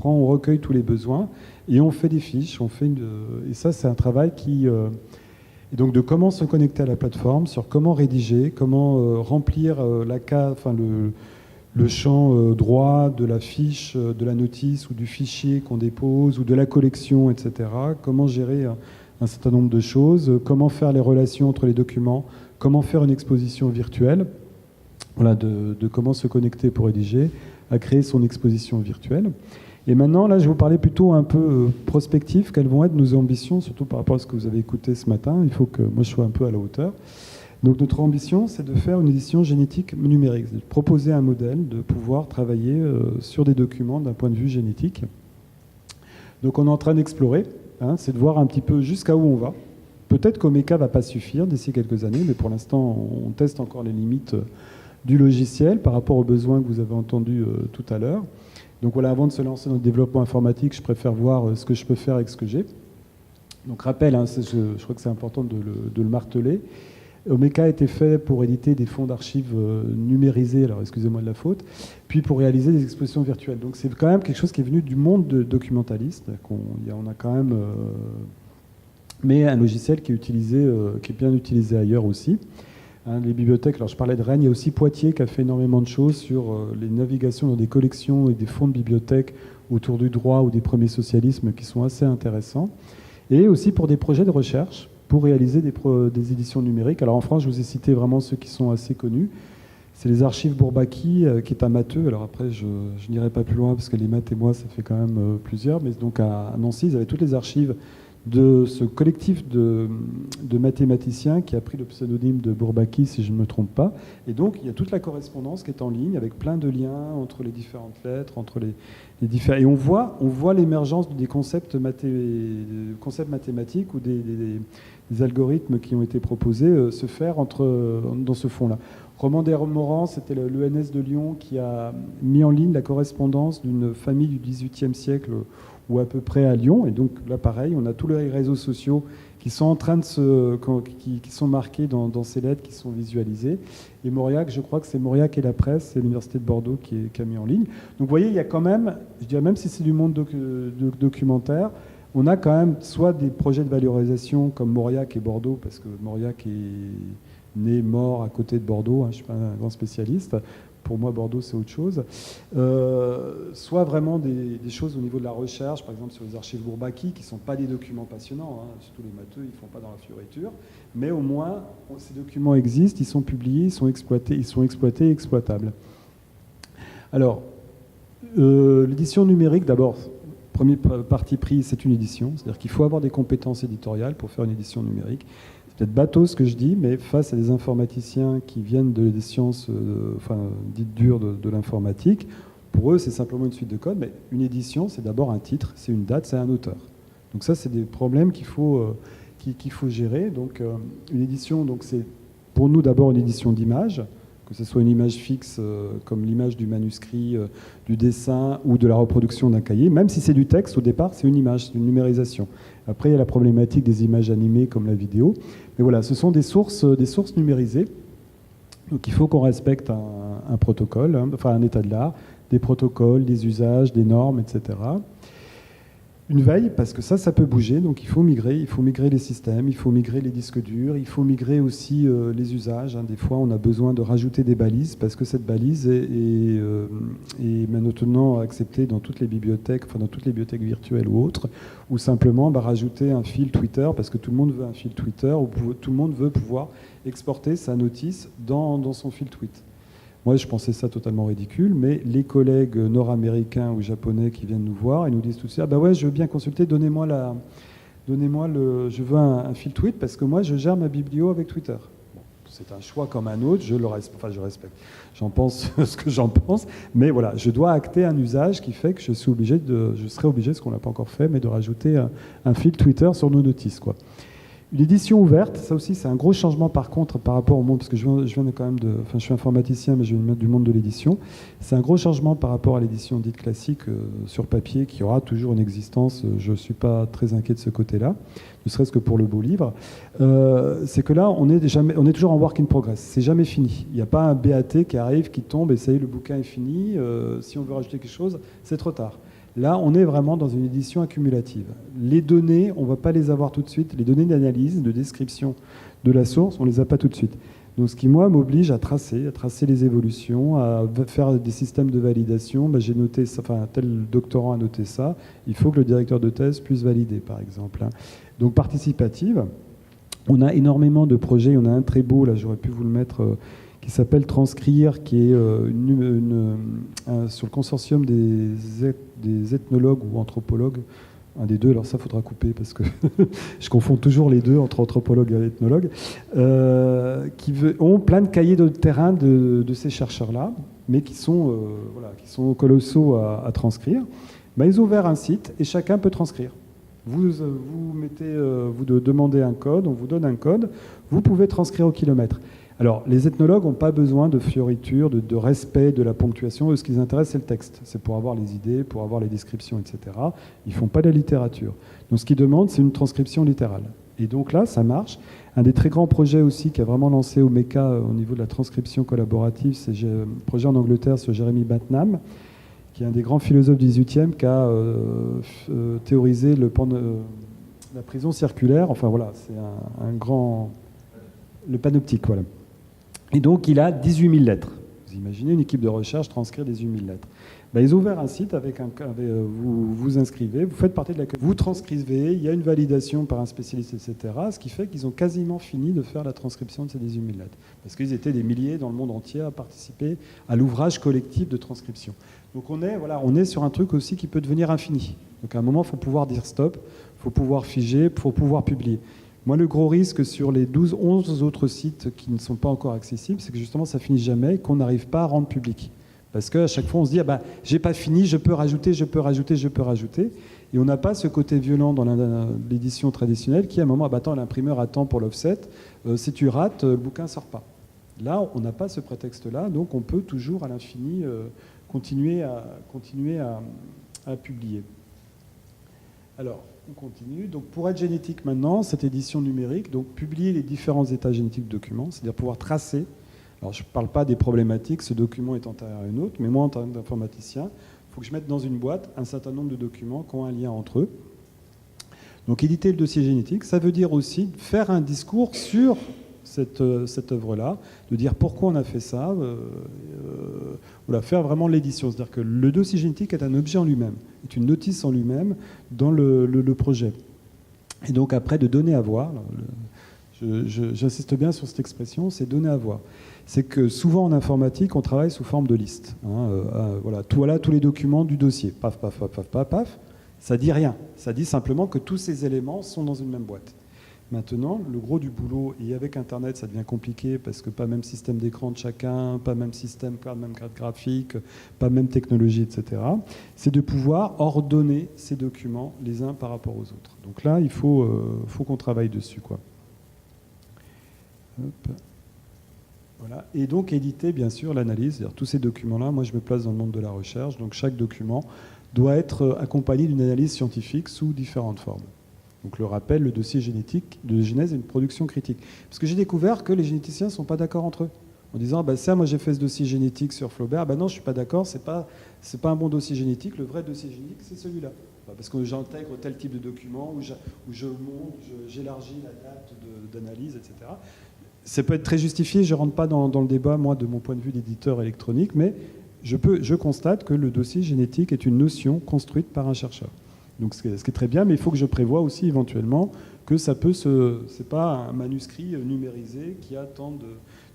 on recueille tous les besoins et on fait des fiches, et ça c'est un travail qui... Et donc de comment se connecter à la plateforme, sur comment rédiger, comment remplir le champ droit de la fiche, de la notice ou du fichier qu'on dépose ou de la collection, etc. Comment gérer un certain nombre de choses, comment faire les relations entre les documents, comment faire une exposition virtuelle, voilà, de comment se connecter pour rédiger, à créer son exposition virtuelle. Et maintenant, là, je vais vous parler plutôt un peu prospectif. Quelles vont être nos ambitions, surtout par rapport à ce que vous avez écouté ce matin. Il faut que moi, je sois un peu à la hauteur. Donc notre ambition, c'est de faire une édition génétique numérique, c'est de proposer un modèle, de pouvoir travailler sur des documents d'un point de vue génétique. Donc on est en train d'explorer, hein, c'est de voir un petit peu jusqu'à où on va. Peut-être qu'Omeka ne va pas suffire d'ici quelques années, mais pour l'instant, on teste encore les limites du logiciel par rapport aux besoins que vous avez entendus tout à l'heure. Donc voilà, avant de se lancer dans le développement informatique, je préfère voir ce que je peux faire avec ce que j'ai. Donc rappel, hein, je crois que c'est important de le marteler. Omeka a été fait pour éditer des fonds d'archives numérisés, alors excusez-moi de la faute, puis pour réaliser des expositions virtuelles. Donc c'est quand même quelque chose qui est venu du monde documentaliste. On a quand même, mais un logiciel qui est utilisé, qui est bien utilisé ailleurs aussi. Hein, les bibliothèques, alors je parlais de Rennes, il y a aussi Poitiers qui a fait énormément de choses sur les navigations dans des collections et des fonds de bibliothèques autour du droit ou des premiers socialismes qui sont assez intéressants. Et aussi pour des projets de recherche, pour réaliser des éditions numériques. Alors en France, je vous ai cité vraiment ceux qui sont assez connus. C'est les archives Bourbaki, qui est à Matheux. Alors après, je n'irai pas plus loin, parce que les maths et moi, ça fait quand même plusieurs. Mais donc à Nancy, ils avaient toutes les archives de ce collectif de mathématiciens qui a pris le pseudonyme de Bourbaki, si je ne me trompe pas. Et donc, il y a toute la correspondance qui est en ligne, avec plein de liens entre les différentes lettres, entre les différents... Et on voit l'émergence des concepts mathématiques ou des algorithmes qui ont été proposés se faire dans ce fond-là. Roman Desmourans, c'était l'ENS de Lyon qui a mis en ligne la correspondance d'une famille du XVIIIe siècle ou à peu près à Lyon. Et donc là, pareil, on a tous les réseaux sociaux qui sont en train de qui sont marqués dans ces lettres, qui sont visualisées. Et Mauriac, je crois que c'est Mauriac et la presse, c'est l'Université de Bordeaux qui a mis en ligne. Donc vous voyez, il y a quand même, je dirais même si c'est du monde documentaire, on a quand même soit des projets de valorisation comme Mauriac et Bordeaux, parce que Mauriac est né, mort à côté de Bordeaux, hein, je ne suis pas un grand spécialiste. Pour moi, Bordeaux, c'est autre chose. Soit vraiment des choses au niveau de la recherche, par exemple sur les archives Bourbaki, qui ne sont pas des documents passionnants, hein, surtout les matheux, ils ne font pas dans la fioriture, mais au moins, ces documents existent, ils sont publiés, ils sont exploités et exploitables. Alors, l'édition numérique, d'abord, premier parti pris, c'est une édition, c'est-à-dire qu'il faut avoir des compétences éditoriales pour faire une édition numérique. C'est peut-être bateau ce que je dis, mais face à des informaticiens qui viennent des sciences dites dures de l'informatique, pour eux, c'est simplement une suite de codes. Mais une édition, c'est d'abord un titre, c'est une date, c'est un auteur. Donc ça, c'est des problèmes qu'il faut gérer. Donc une édition, c'est pour nous d'abord une édition d'image, que ce soit une image fixe comme l'image du manuscrit, du dessin ou de la reproduction d'un cahier. Même si c'est du texte, au départ, c'est une image, c'est une numérisation. Après, il y a la problématique des images animées comme la vidéo. Mais voilà, ce sont des sources numérisées. Donc il faut qu'on respecte un protocole, hein, enfin un état de l'art, des protocoles, des usages, des normes, etc. Une veille, parce que ça peut bouger, donc il faut migrer les systèmes, il faut migrer les disques durs, il faut migrer aussi les usages. Hein. Des fois, on a besoin de rajouter des balises, parce que cette balise est maintenant acceptée dans toutes les bibliothèques, enfin dans toutes les bibliothèques virtuelles ou autres, ou simplement rajouter un fil Twitter, parce que tout le monde veut un fil Twitter, ou tout le monde veut pouvoir exporter sa notice dans son fil tweet. Moi, je pensais ça totalement ridicule, mais les collègues nord-américains ou japonais qui viennent nous voir, ils nous disent tout ça, bah ouais, je veux bien consulter, je veux un fil tweet parce que moi, je gère ma biblio avec Twitter. Bon, c'est un choix comme un autre, je respecte. J'en pense ce que j'en pense, mais voilà, je dois acter un usage qui fait que je serai obligé, ce qu'on n'a pas encore fait, mais de rajouter un fil Twitter sur nos notices, quoi. Une édition ouverte, ça aussi c'est un gros changement par contre par rapport au monde, parce que je viens quand même je suis informaticien mais je viens du monde de l'édition. C'est un gros changement par rapport à l'édition dite classique sur papier qui aura toujours une existence, je ne suis pas très inquiet de ce côté-là, ne serait-ce que pour le beau livre. C'est que là on est toujours en work in progress, c'est jamais fini. Il n'y a pas un BAT qui arrive, qui tombe et ça y est, le bouquin est fini, si on veut rajouter quelque chose, c'est trop tard. Là, on est vraiment dans une édition accumulative. Les données, on ne va pas les avoir tout de suite. Les données d'analyse, de description de la source, on ne les a pas tout de suite. Donc, ce qui, moi, m'oblige à tracer les évolutions, à faire des systèmes de validation. J'ai noté ça, tel doctorant a noté ça. Il faut que le directeur de thèse puisse valider, par exemple. Donc, participative. On a énormément de projets. On a un très beau, là, j'aurais pu vous le mettre... qui s'appelle Transcrire, qui est sur le consortium des ethnologues ou anthropologues un des deux, alors ça faudra couper parce que je confonds toujours les deux entre anthropologue et ethnologue, qui ont plein de cahiers de terrain de ces chercheurs-là, mais qui sont colossaux à transcrire. Ben, ils ont ouvert un site et chacun peut transcrire. Vous demandez un code, on vous donne un code, vous pouvez transcrire au kilomètre. Alors, les ethnologues n'ont pas besoin de fioritures, de respect de la ponctuation. Eux, ce qui les intéresse, c'est le texte. C'est pour avoir les idées, pour avoir les descriptions, etc. Ils ne font pas de la littérature. Donc, ce qu'ils demandent, c'est une transcription littérale. Et donc là, ça marche. Un des très grands projets aussi qui a vraiment lancé Omeka au niveau de la transcription collaborative, c'est un projet en Angleterre sur Jeremy Bentham, qui est un des grands philosophes du XVIIIe, qui a théorisé la prison circulaire. Enfin voilà, c'est un grand... Le panoptique, voilà. Et donc, il a 18 000 lettres. Vous imaginez une équipe de recherche transcrire 18 000 lettres. Ben, ils ont ouvert un site vous vous inscrivez, vous faites partie de la communauté, vous transcrivez, il y a une validation par un spécialiste, etc. Ce qui fait qu'ils ont quasiment fini de faire la transcription de ces 18 000 lettres. Parce qu'ils étaient des milliers dans le monde entier à participer à l'ouvrage collectif de transcription. Donc on est sur un truc aussi qui peut devenir infini. Donc à un moment, il faut pouvoir dire stop, il faut pouvoir figer, il faut pouvoir publier. Moi, le gros risque sur les 11 autres sites qui ne sont pas encore accessibles, c'est que justement, ça finit jamais, qu'on n'arrive pas à rendre public. Parce qu'à chaque fois, on se dit, j'ai pas fini, je peux rajouter. Et on n'a pas ce côté violent dans l'édition traditionnelle qui, à un moment, attends, l'imprimeur attend pour l'offset. Si tu rates, le bouquin ne sort pas. Là, on n'a pas ce prétexte-là, donc on peut toujours, à l'infini, continuer à publier. Alors, on continue. Donc, pour être génétique maintenant, cette édition numérique, donc publier les différents états génétiques de documents, c'est-à-dire pouvoir tracer. Alors, je ne parle pas des problématiques, ce document est antérieur à une autre, mais moi, en tant qu'informaticien, il faut que je mette dans une boîte un certain nombre de documents qui ont un lien entre eux. Donc, éditer le dossier génétique, ça veut dire aussi faire un discours sur cette œuvre-là, de dire pourquoi on a fait ça, faire vraiment l'édition. C'est-à-dire que le dossier génétique est un objet en lui-même, est une notice en lui-même dans le projet. Et donc après, de donner à voir, j'insiste bien sur cette expression, c'est donner à voir. C'est que souvent en informatique, on travaille sous forme de liste. Voilà tous les documents du dossier. Paf, paf, paf, paf, paf, paf. Ça dit rien. Ça dit simplement que tous ces éléments sont dans une même boîte. Maintenant, le gros du boulot, et avec Internet, ça devient compliqué parce que pas même système d'écran de chacun, pas même système, pas même carte graphique, pas même technologie, etc. C'est de pouvoir ordonner ces documents les uns par rapport aux autres. Donc là, il faut qu'on travaille dessus, quoi. Hop. Voilà. Et donc éditer, bien sûr, l'analyse. C'est-à-dire tous ces documents-là, moi je me place dans le monde de la recherche, donc chaque document doit être accompagné d'une analyse scientifique sous différentes formes. Donc le rappel, le dossier génétique de genèse et une production critique. Parce que j'ai découvert que les généticiens ne sont pas d'accord entre eux. En disant, ça, moi j'ai fait ce dossier génétique sur Flaubert, non, je ne suis pas d'accord, c'est pas un bon dossier génétique, le vrai dossier génétique, c'est celui-là. Parce que j'intègre tel type de document, où je monte, j'élargis la date d'analyse, etc. Ça peut être très justifié, je ne rentre pas dans le débat, moi, de mon point de vue d'éditeur électronique, mais je constate que le dossier génétique est une notion construite par un chercheur. Donc, ce qui est très bien, mais il faut que je prévoie aussi éventuellement que ça peut c'est pas un manuscrit numérisé qui a tant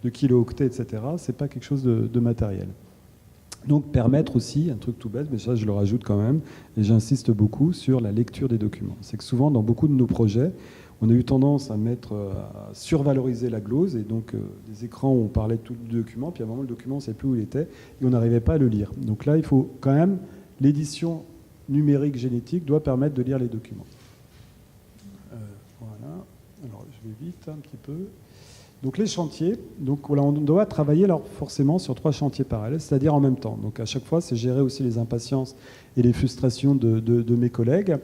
de kilo-octets, etc. C'est pas quelque chose de matériel. Donc, permettre aussi, un truc tout bête, mais ça je le rajoute quand même, et j'insiste beaucoup sur la lecture des documents. C'est que souvent, dans beaucoup de nos projets, on a eu tendance à survaloriser la glose, et donc des écrans où on parlait de tout le document, puis à un moment, le document, on ne savait plus où il était, et on n'arrivait pas à le lire. Donc là, il faut quand même, l'édition numérique génétique doit permettre de lire les documents. Voilà. Alors, je vais vite un petit peu. Donc les chantiers, voilà, on doit travailler alors forcément sur 3 chantiers parallèles, c'est-à-dire en même temps. Donc à chaque fois, c'est gérer aussi les impatiences et les frustrations de mes collègues.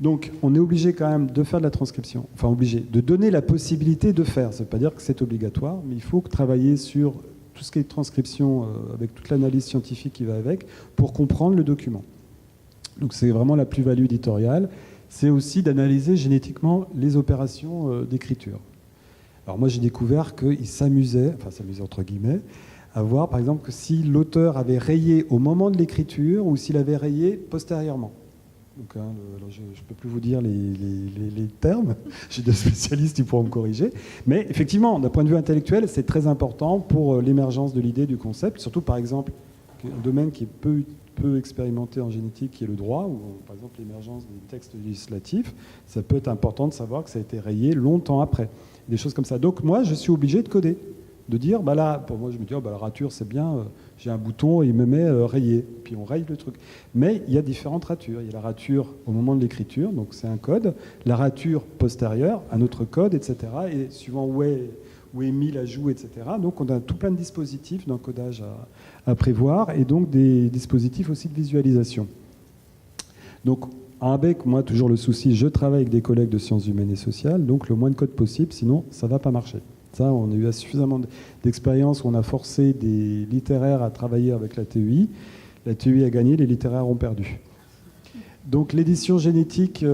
Donc on est obligé quand même de faire de la transcription, enfin obligé, de donner la possibilité de faire. Ça ne veut pas dire que c'est obligatoire, mais il faut travailler sur tout ce qui est transcription avec toute l'analyse scientifique qui va avec pour comprendre le document. Donc c'est vraiment la plus-value éditoriale. C'est aussi d'analyser génétiquement les opérations d'écriture. Alors moi j'ai découvert qu'ils s'amusaient entre guillemets, à voir par exemple que si l'auteur avait rayé au moment de l'écriture ou s'il avait rayé postérieurement. Donc, alors je ne peux plus vous dire les termes, j'ai des spécialistes qui pourront me corriger. Mais effectivement, d'un point de vue intellectuel, c'est très important pour l'émergence de l'idée, du concept, surtout par exemple un domaine qui est peu expérimenté en génétique, qui est le droit, ou par exemple l'émergence des textes législatifs, ça peut être important de savoir que ça a été rayé longtemps après. Des choses comme ça. Donc moi, je suis obligé de coder, de dire, bah là, pour moi, je me dis, oh, bah, la rature, c'est bien, j'ai un bouton, il me met rayé, puis on raye le truc. Mais il y a différentes ratures. Il y a la rature au moment de l'écriture, donc c'est un code, la rature postérieure, un autre code, etc. Et suivant où est mis l'ajout, etc. Donc on a tout plein de dispositifs d'encodage à prévoir, et donc des dispositifs aussi de visualisation. Donc avec moi, toujours le souci, je travaille avec des collègues de sciences humaines et sociales, donc le moins de code possible, sinon ça ne va pas marcher. Ça, on a eu suffisamment d'expérience où on a forcé des littéraires à travailler avec la TEI. La TEI a gagné, les littéraires ont perdu. Donc l'édition génétique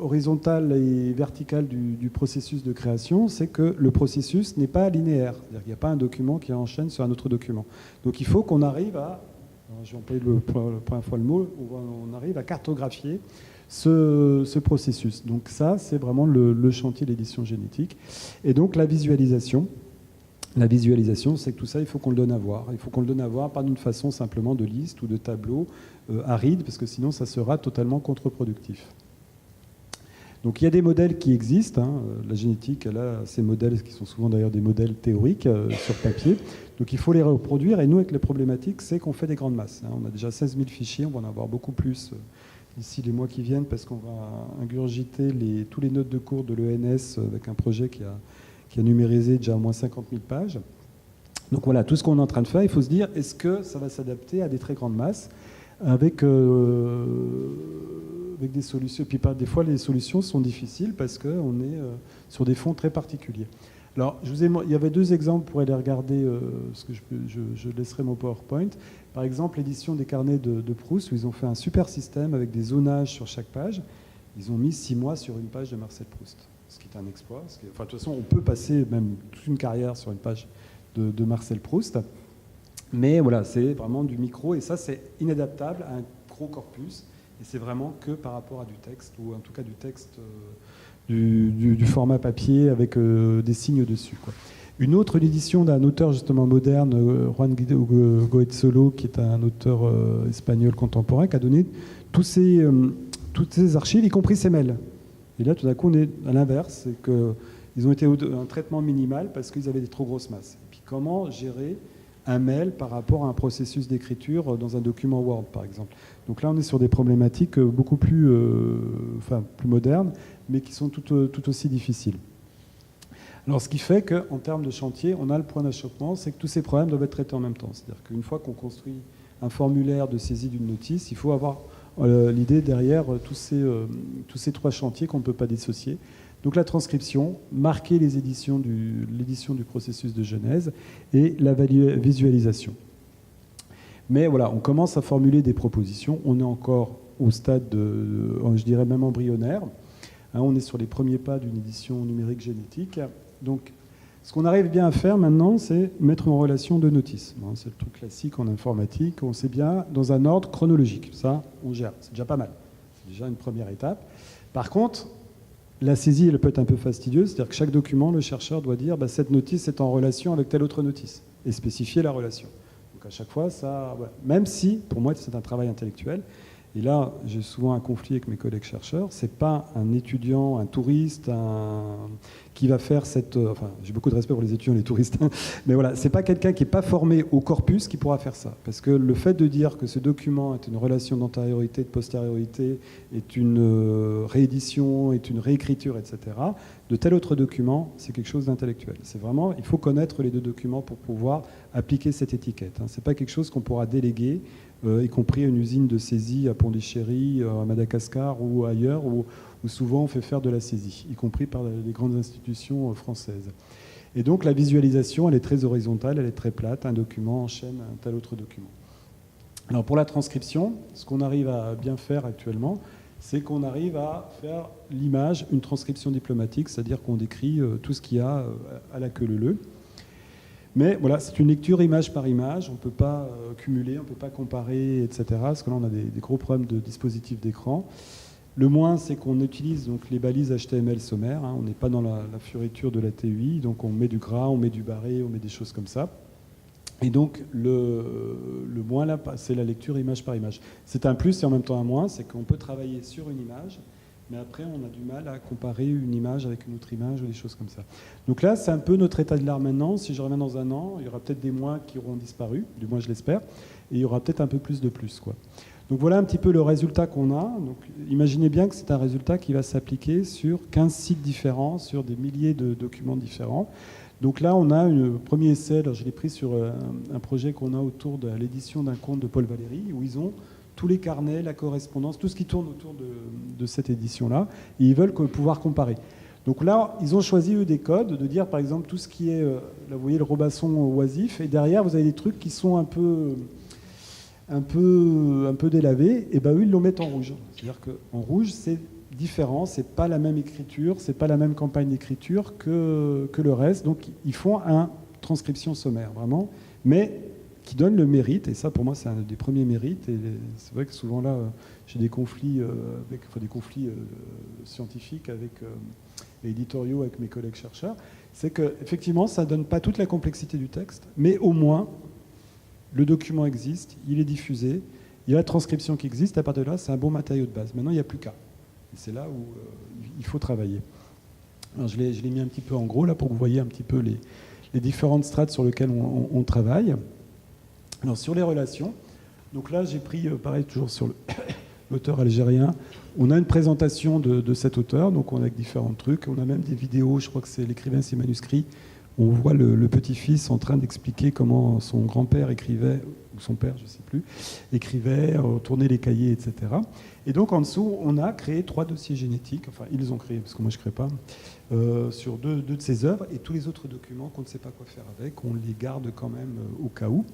horizontale et verticale du processus de création, c'est que le processus n'est pas linéaire. C'est-à-dire qu'il n'y a pas un document qui enchaîne sur un autre document. Donc il faut qu'on arrive à, je vais employer la première fois le mot, on arrive à cartographier ce processus. Donc ça, c'est vraiment le chantier de l'édition génétique. Et donc la visualisation, c'est que tout ça, il faut qu'on le donne à voir. Il faut qu'on le donne à voir, pas d'une façon simplement de liste ou de tableau aride, parce que sinon, ça sera totalement contre-productif. Donc il y a des modèles qui existent. La génétique, elle a ces modèles qui sont souvent d'ailleurs des modèles théoriques sur papier. Donc il faut les reproduire. Et nous, avec les problématiques, c'est qu'on fait des grandes masses. On a déjà 16 000 fichiers, on va en avoir beaucoup plus d'ici les mois qui viennent, parce qu'on va ingurgiter tous les notes de cours de l'ENS avec un projet qui a numérisé déjà au moins 50 000 pages. Donc voilà, tout ce qu'on est en train de faire, il faut se dire, est-ce que ça va s'adapter à des très grandes masses avec des solutions. Et puis des fois, les solutions sont difficiles parce qu'on est sur des fonds très particuliers. Alors, il y avait deux exemples pour aller regarder, parce que je laisserai mon PowerPoint. Par exemple, l'édition des carnets de Proust, où ils ont fait un super système avec des zonages sur chaque page. Ils ont mis 6 mois sur une page de Marcel Proust, ce qui est un exploit. De toute façon, on peut passer même toute une carrière sur une page de Marcel Proust. Mais voilà, c'est vraiment du micro, et ça, c'est inadaptable à un gros corpus. Et c'est vraiment que par rapport à du texte, ou en tout cas du texte... Du format papier avec des signes dessus, quoi. Une autre édition d'un auteur justement moderne, Juan Goetzolo, qui est un auteur espagnol contemporain, qui a donné toutes ces archives, y compris ses mails. Et là, tout d'un coup, on est à l'inverse, c'est qu'ils ont été un traitement minimal parce qu'ils avaient des trop grosses masses. Et puis comment gérer un mail par rapport à un processus d'écriture dans un document Word, par exemple. Donc là, on est sur des problématiques beaucoup plus modernes, mais qui sont tout aussi difficiles. Alors, ce qui fait qu'en termes de chantier, on a le point d'achoppement, c'est que tous ces problèmes doivent être traités en même temps. C'est-à-dire qu'une fois qu'on construit un formulaire de saisie d'une notice, il faut avoir l'idée derrière tous ces 3 chantiers qu'on ne peut pas dissocier. Donc la transcription, marquer l'édition du processus de genèse et la visualisation. Mais voilà, on commence à formuler des propositions. On est encore au stade, je dirais même embryonnaire. On est sur les premiers pas d'une édition numérique génétique. Donc, ce qu'on arrive bien à faire maintenant, c'est mettre en relation 2 notices. C'est le truc classique en informatique. On sait bien dans un ordre chronologique. Ça, on gère. C'est déjà pas mal. C'est déjà une première étape. Par contre, la saisie, elle peut être un peu fastidieuse. C'est-à-dire que chaque document, le chercheur doit dire cette notice est en relation avec telle autre notice et spécifier la relation. Donc à chaque fois, ça, voilà. Même si, pour moi, c'est un travail intellectuel. Et là, j'ai souvent un conflit avec mes collègues chercheurs. C'est pas un étudiant, un touriste, qui va faire cette... Enfin, j'ai beaucoup de respect pour les étudiants et les touristes. Mais voilà, c'est pas quelqu'un qui n'est pas formé au corpus qui pourra faire ça. Parce que le fait de dire que ce document est une relation d'antériorité, de postériorité, est une réédition, est une réécriture, etc., de tel autre document, c'est quelque chose d'intellectuel. C'est vraiment... Il faut connaître les 2 documents pour pouvoir appliquer cette étiquette. C'est pas quelque chose qu'on pourra déléguer, y compris à une usine de saisie à Pondichéry, à Madagascar ou ailleurs, où souvent on fait faire de la saisie, y compris par les grandes institutions françaises. Et donc la visualisation, elle est très horizontale, elle est très plate, un document enchaîne un tel autre document. Alors pour la transcription, ce qu'on arrive à bien faire actuellement, c'est qu'on arrive à faire l'image, une transcription diplomatique, c'est-à-dire qu'on décrit tout ce qu'il y a à la queue leu-leu. Mais voilà, c'est une lecture image par image, on ne peut pas cumuler, on ne peut pas comparer, etc. Parce que là, on a des gros problèmes de dispositifs d'écran. Le moins, c'est qu'on utilise donc les balises HTML sommaires. On n'est pas dans la fioriture de la TEI, donc on met du gras, on met du barré, on met des choses comme ça. Et donc, le moins, là, c'est la lecture image par image. C'est un plus et en même temps un moins, c'est qu'on peut travailler sur une image, mais après, on a du mal à comparer une image avec une autre image ou des choses comme ça. Donc là, c'est un peu notre état de l'art maintenant. Si je reviens dans un an, il y aura peut-être des moins qui auront disparu, du moins je l'espère, et il y aura peut-être un peu plus de plus, quoi. Donc voilà un petit peu le résultat qu'on a. Donc, imaginez bien que c'est un résultat qui va s'appliquer sur 15 sites différents, sur des milliers de documents différents. Donc là, on a un premier essai, alors je l'ai pris sur un projet qu'on a autour de l'édition d'un conte de Paul Valéry, où ils ont tous les carnets, la correspondance, tout ce qui tourne autour de cette édition-là, et ils veulent pouvoir comparer. Donc là, ils ont choisi, eux, des codes, de dire, par exemple, tout ce qui est, là, vous voyez le Robinson oisif, et derrière, vous avez des trucs qui sont un peu délavés, et bien eux, ils le mettent en rouge. C'est-à-dire qu'en rouge, c'est différent, c'est pas la même écriture, c'est pas la même campagne d'écriture que le reste, donc ils font une transcription sommaire, vraiment, mais qui donne le mérite, et ça pour moi c'est un des premiers mérites, et c'est vrai que souvent là j'ai des conflits, scientifiques éditoriaux avec mes collègues chercheurs, c'est qu'effectivement ça ne donne pas toute la complexité du texte, mais au moins le document existe, il est diffusé, il y a la transcription qui existe, à partir de là c'est un bon matériau de base. Maintenant il n'y a plus qu'à. Et c'est là où il faut travailler. Alors, je l'ai mis un petit peu en gros là pour que vous voyez un petit peu les différentes strates sur lesquelles on travaille. Alors sur les relations, donc là j'ai pris, pareil toujours sur l'auteur algérien, on a une présentation de cet auteur, donc on a différents trucs, on a même des vidéos, je crois que c'est l'écrivain, c'est manuscrit, on voit le petit-fils en train d'expliquer comment son grand-père écrivait, ou son père, je ne sais plus, écrivait, tournait les cahiers, etc. Et donc en dessous, on a créé 3 dossiers génétiques, enfin ils les ont créés, parce que moi je ne crée pas, sur deux de ses œuvres, et tous les autres documents qu'on ne sait pas quoi faire avec, on les garde quand même au cas où.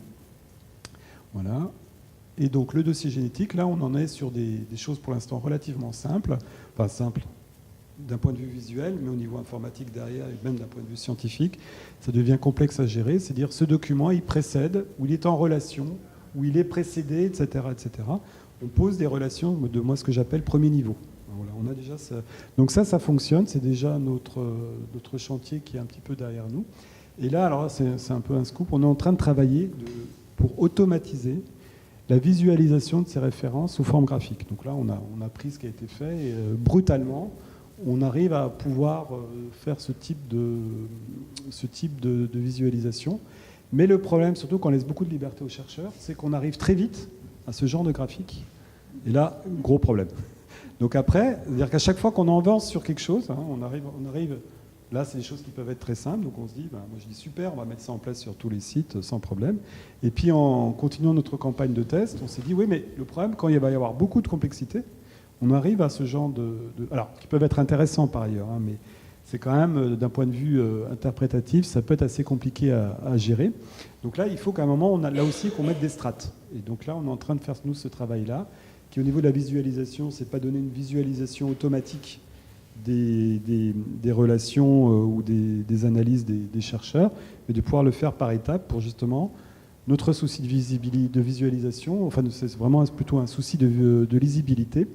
Voilà. Et donc le dossier génétique, là on en est sur des choses pour l'instant relativement simples, enfin simples d'un point de vue visuel, mais au niveau informatique derrière, et même d'un point de vue scientifique, ça devient complexe à gérer. C'est-à-dire ce document, il précède, ou il est en relation, ou il est précédé, etc., etc. On pose des relations de moi ce que j'appelle premier niveau. Voilà, on a déjà ça. Donc ça fonctionne, c'est déjà notre chantier qui est un petit peu derrière nous. Et là, alors c'est un peu un scoop, on est en train de travailler pour automatiser la visualisation de ces références sous forme graphique. Donc là, on a pris ce qui a été fait et brutalement, on arrive à pouvoir faire ce type de visualisation. Mais le problème, surtout qu'on laisse beaucoup de liberté aux chercheurs, c'est qu'on arrive très vite à ce genre de graphique. Et là, gros problème. Donc après, c'est-à-dire qu'à chaque fois qu'on avance sur quelque chose, hein, on arrive. Là, c'est des choses qui peuvent être très simples. Donc on se dit, moi je dis super, on va mettre ça en place sur tous les sites sans problème. Et puis en continuant notre campagne de test, on s'est dit, oui, mais le problème, quand il va y avoir beaucoup de complexité, on arrive à ce genre alors, qui peuvent être intéressants par ailleurs, hein, mais c'est quand même, d'un point de vue interprétatif, ça peut être assez compliqué à gérer. Donc là, il faut qu'à un moment, là aussi, qu'on mette des strates. Et donc là, on est en train de faire, nous, ce travail-là, qui au niveau de la visualisation, c'est pas donner une visualisation automatique des relations ou des analyses des chercheurs, mais de pouvoir le faire par étapes pour justement notre souci de visualisation, enfin c'est vraiment plutôt un souci de lisibilité.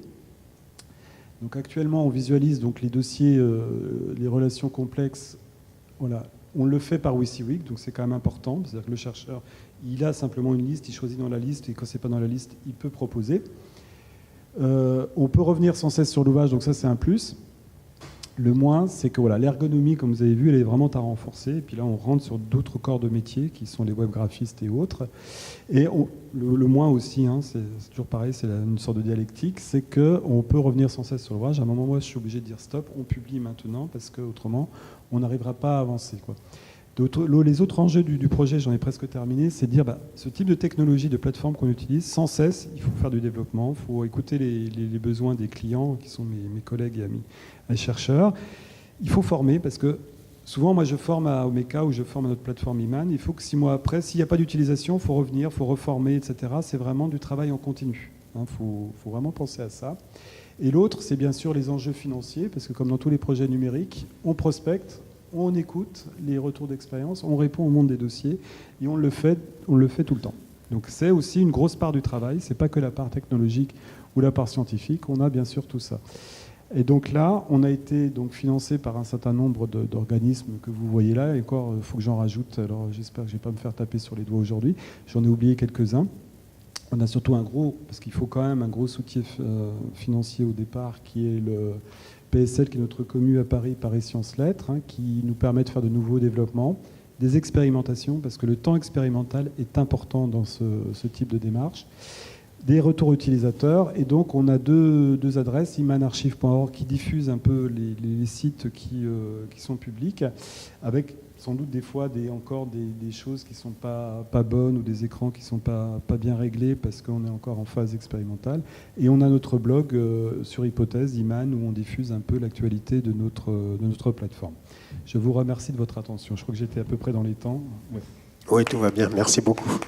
Donc actuellement, on visualise donc les dossiers, les relations complexes. Voilà, on le fait par WYSIWYG, donc c'est quand même important. C'est-à-dire que le chercheur, il a simplement une liste, il choisit dans la liste, et quand c'est pas dans la liste, il peut proposer. On peut revenir sans cesse sur l'ouvrage, donc ça c'est un plus. Le moins, c'est que voilà, l'ergonomie, comme vous avez vu, elle est vraiment à renforcer. Et puis là, on rentre sur d'autres corps de métier qui sont les webgraphistes et autres. Et le moins aussi, hein, c'est toujours pareil, c'est une sorte de dialectique, c'est qu'on peut revenir sans cesse sur l'ouvrage. À un moment, moi, je suis obligé de dire stop, on publie maintenant, parce qu'autrement, on n'arrivera pas à avancer, quoi. Les autres enjeux du projet, j'en ai presque terminé, c'est de dire ce type de technologie, de plateforme qu'on utilise, sans cesse, il faut faire du développement, il faut écouter les besoins des clients, qui sont mes collègues et amis chercheurs. Il faut former, parce que souvent, moi, je forme à Omeka ou je forme à notre plateforme Iman. Il faut que 6 mois après, s'il n'y a pas d'utilisation, il faut revenir, il faut reformer, etc. C'est vraiment du travail en continu. Il faut vraiment penser à ça. Et l'autre, c'est bien sûr les enjeux financiers, parce que comme dans tous les projets numériques, on prospecte, on écoute les retours d'expérience, on répond au monde des dossiers, et on le fait tout le temps. Donc c'est aussi une grosse part du travail, c'est pas que la part technologique ou la part scientifique, on a bien sûr tout ça. Et donc là, on a été donc financé par un certain nombre d'organismes que vous voyez là. Et encore, il faut que j'en rajoute. Alors j'espère que je ne vais pas me faire taper sur les doigts aujourd'hui. J'en ai oublié quelques-uns. On a surtout un gros, parce qu'il faut quand même un gros soutien financier au départ, qui est le PSL, qui est notre commu à Paris, Paris Sciences Lettres, hein, qui nous permet de faire de nouveaux développements, des expérimentations, parce que le temps expérimental est important dans ce type de démarche, des retours utilisateurs, et donc on a deux adresses, imanarchive.org, qui diffuse un peu les sites qui sont publics, avec sans doute des fois encore des choses qui ne sont pas bonnes, ou des écrans qui ne sont pas bien réglés parce qu'on est encore en phase expérimentale. Et on a notre blog sur Hypothèse, Iman, où on diffuse un peu l'actualité de notre plateforme. Je vous remercie de votre attention. Je crois que j'étais à peu près dans les temps. Ouais. Oui, tout va bien. Merci beaucoup.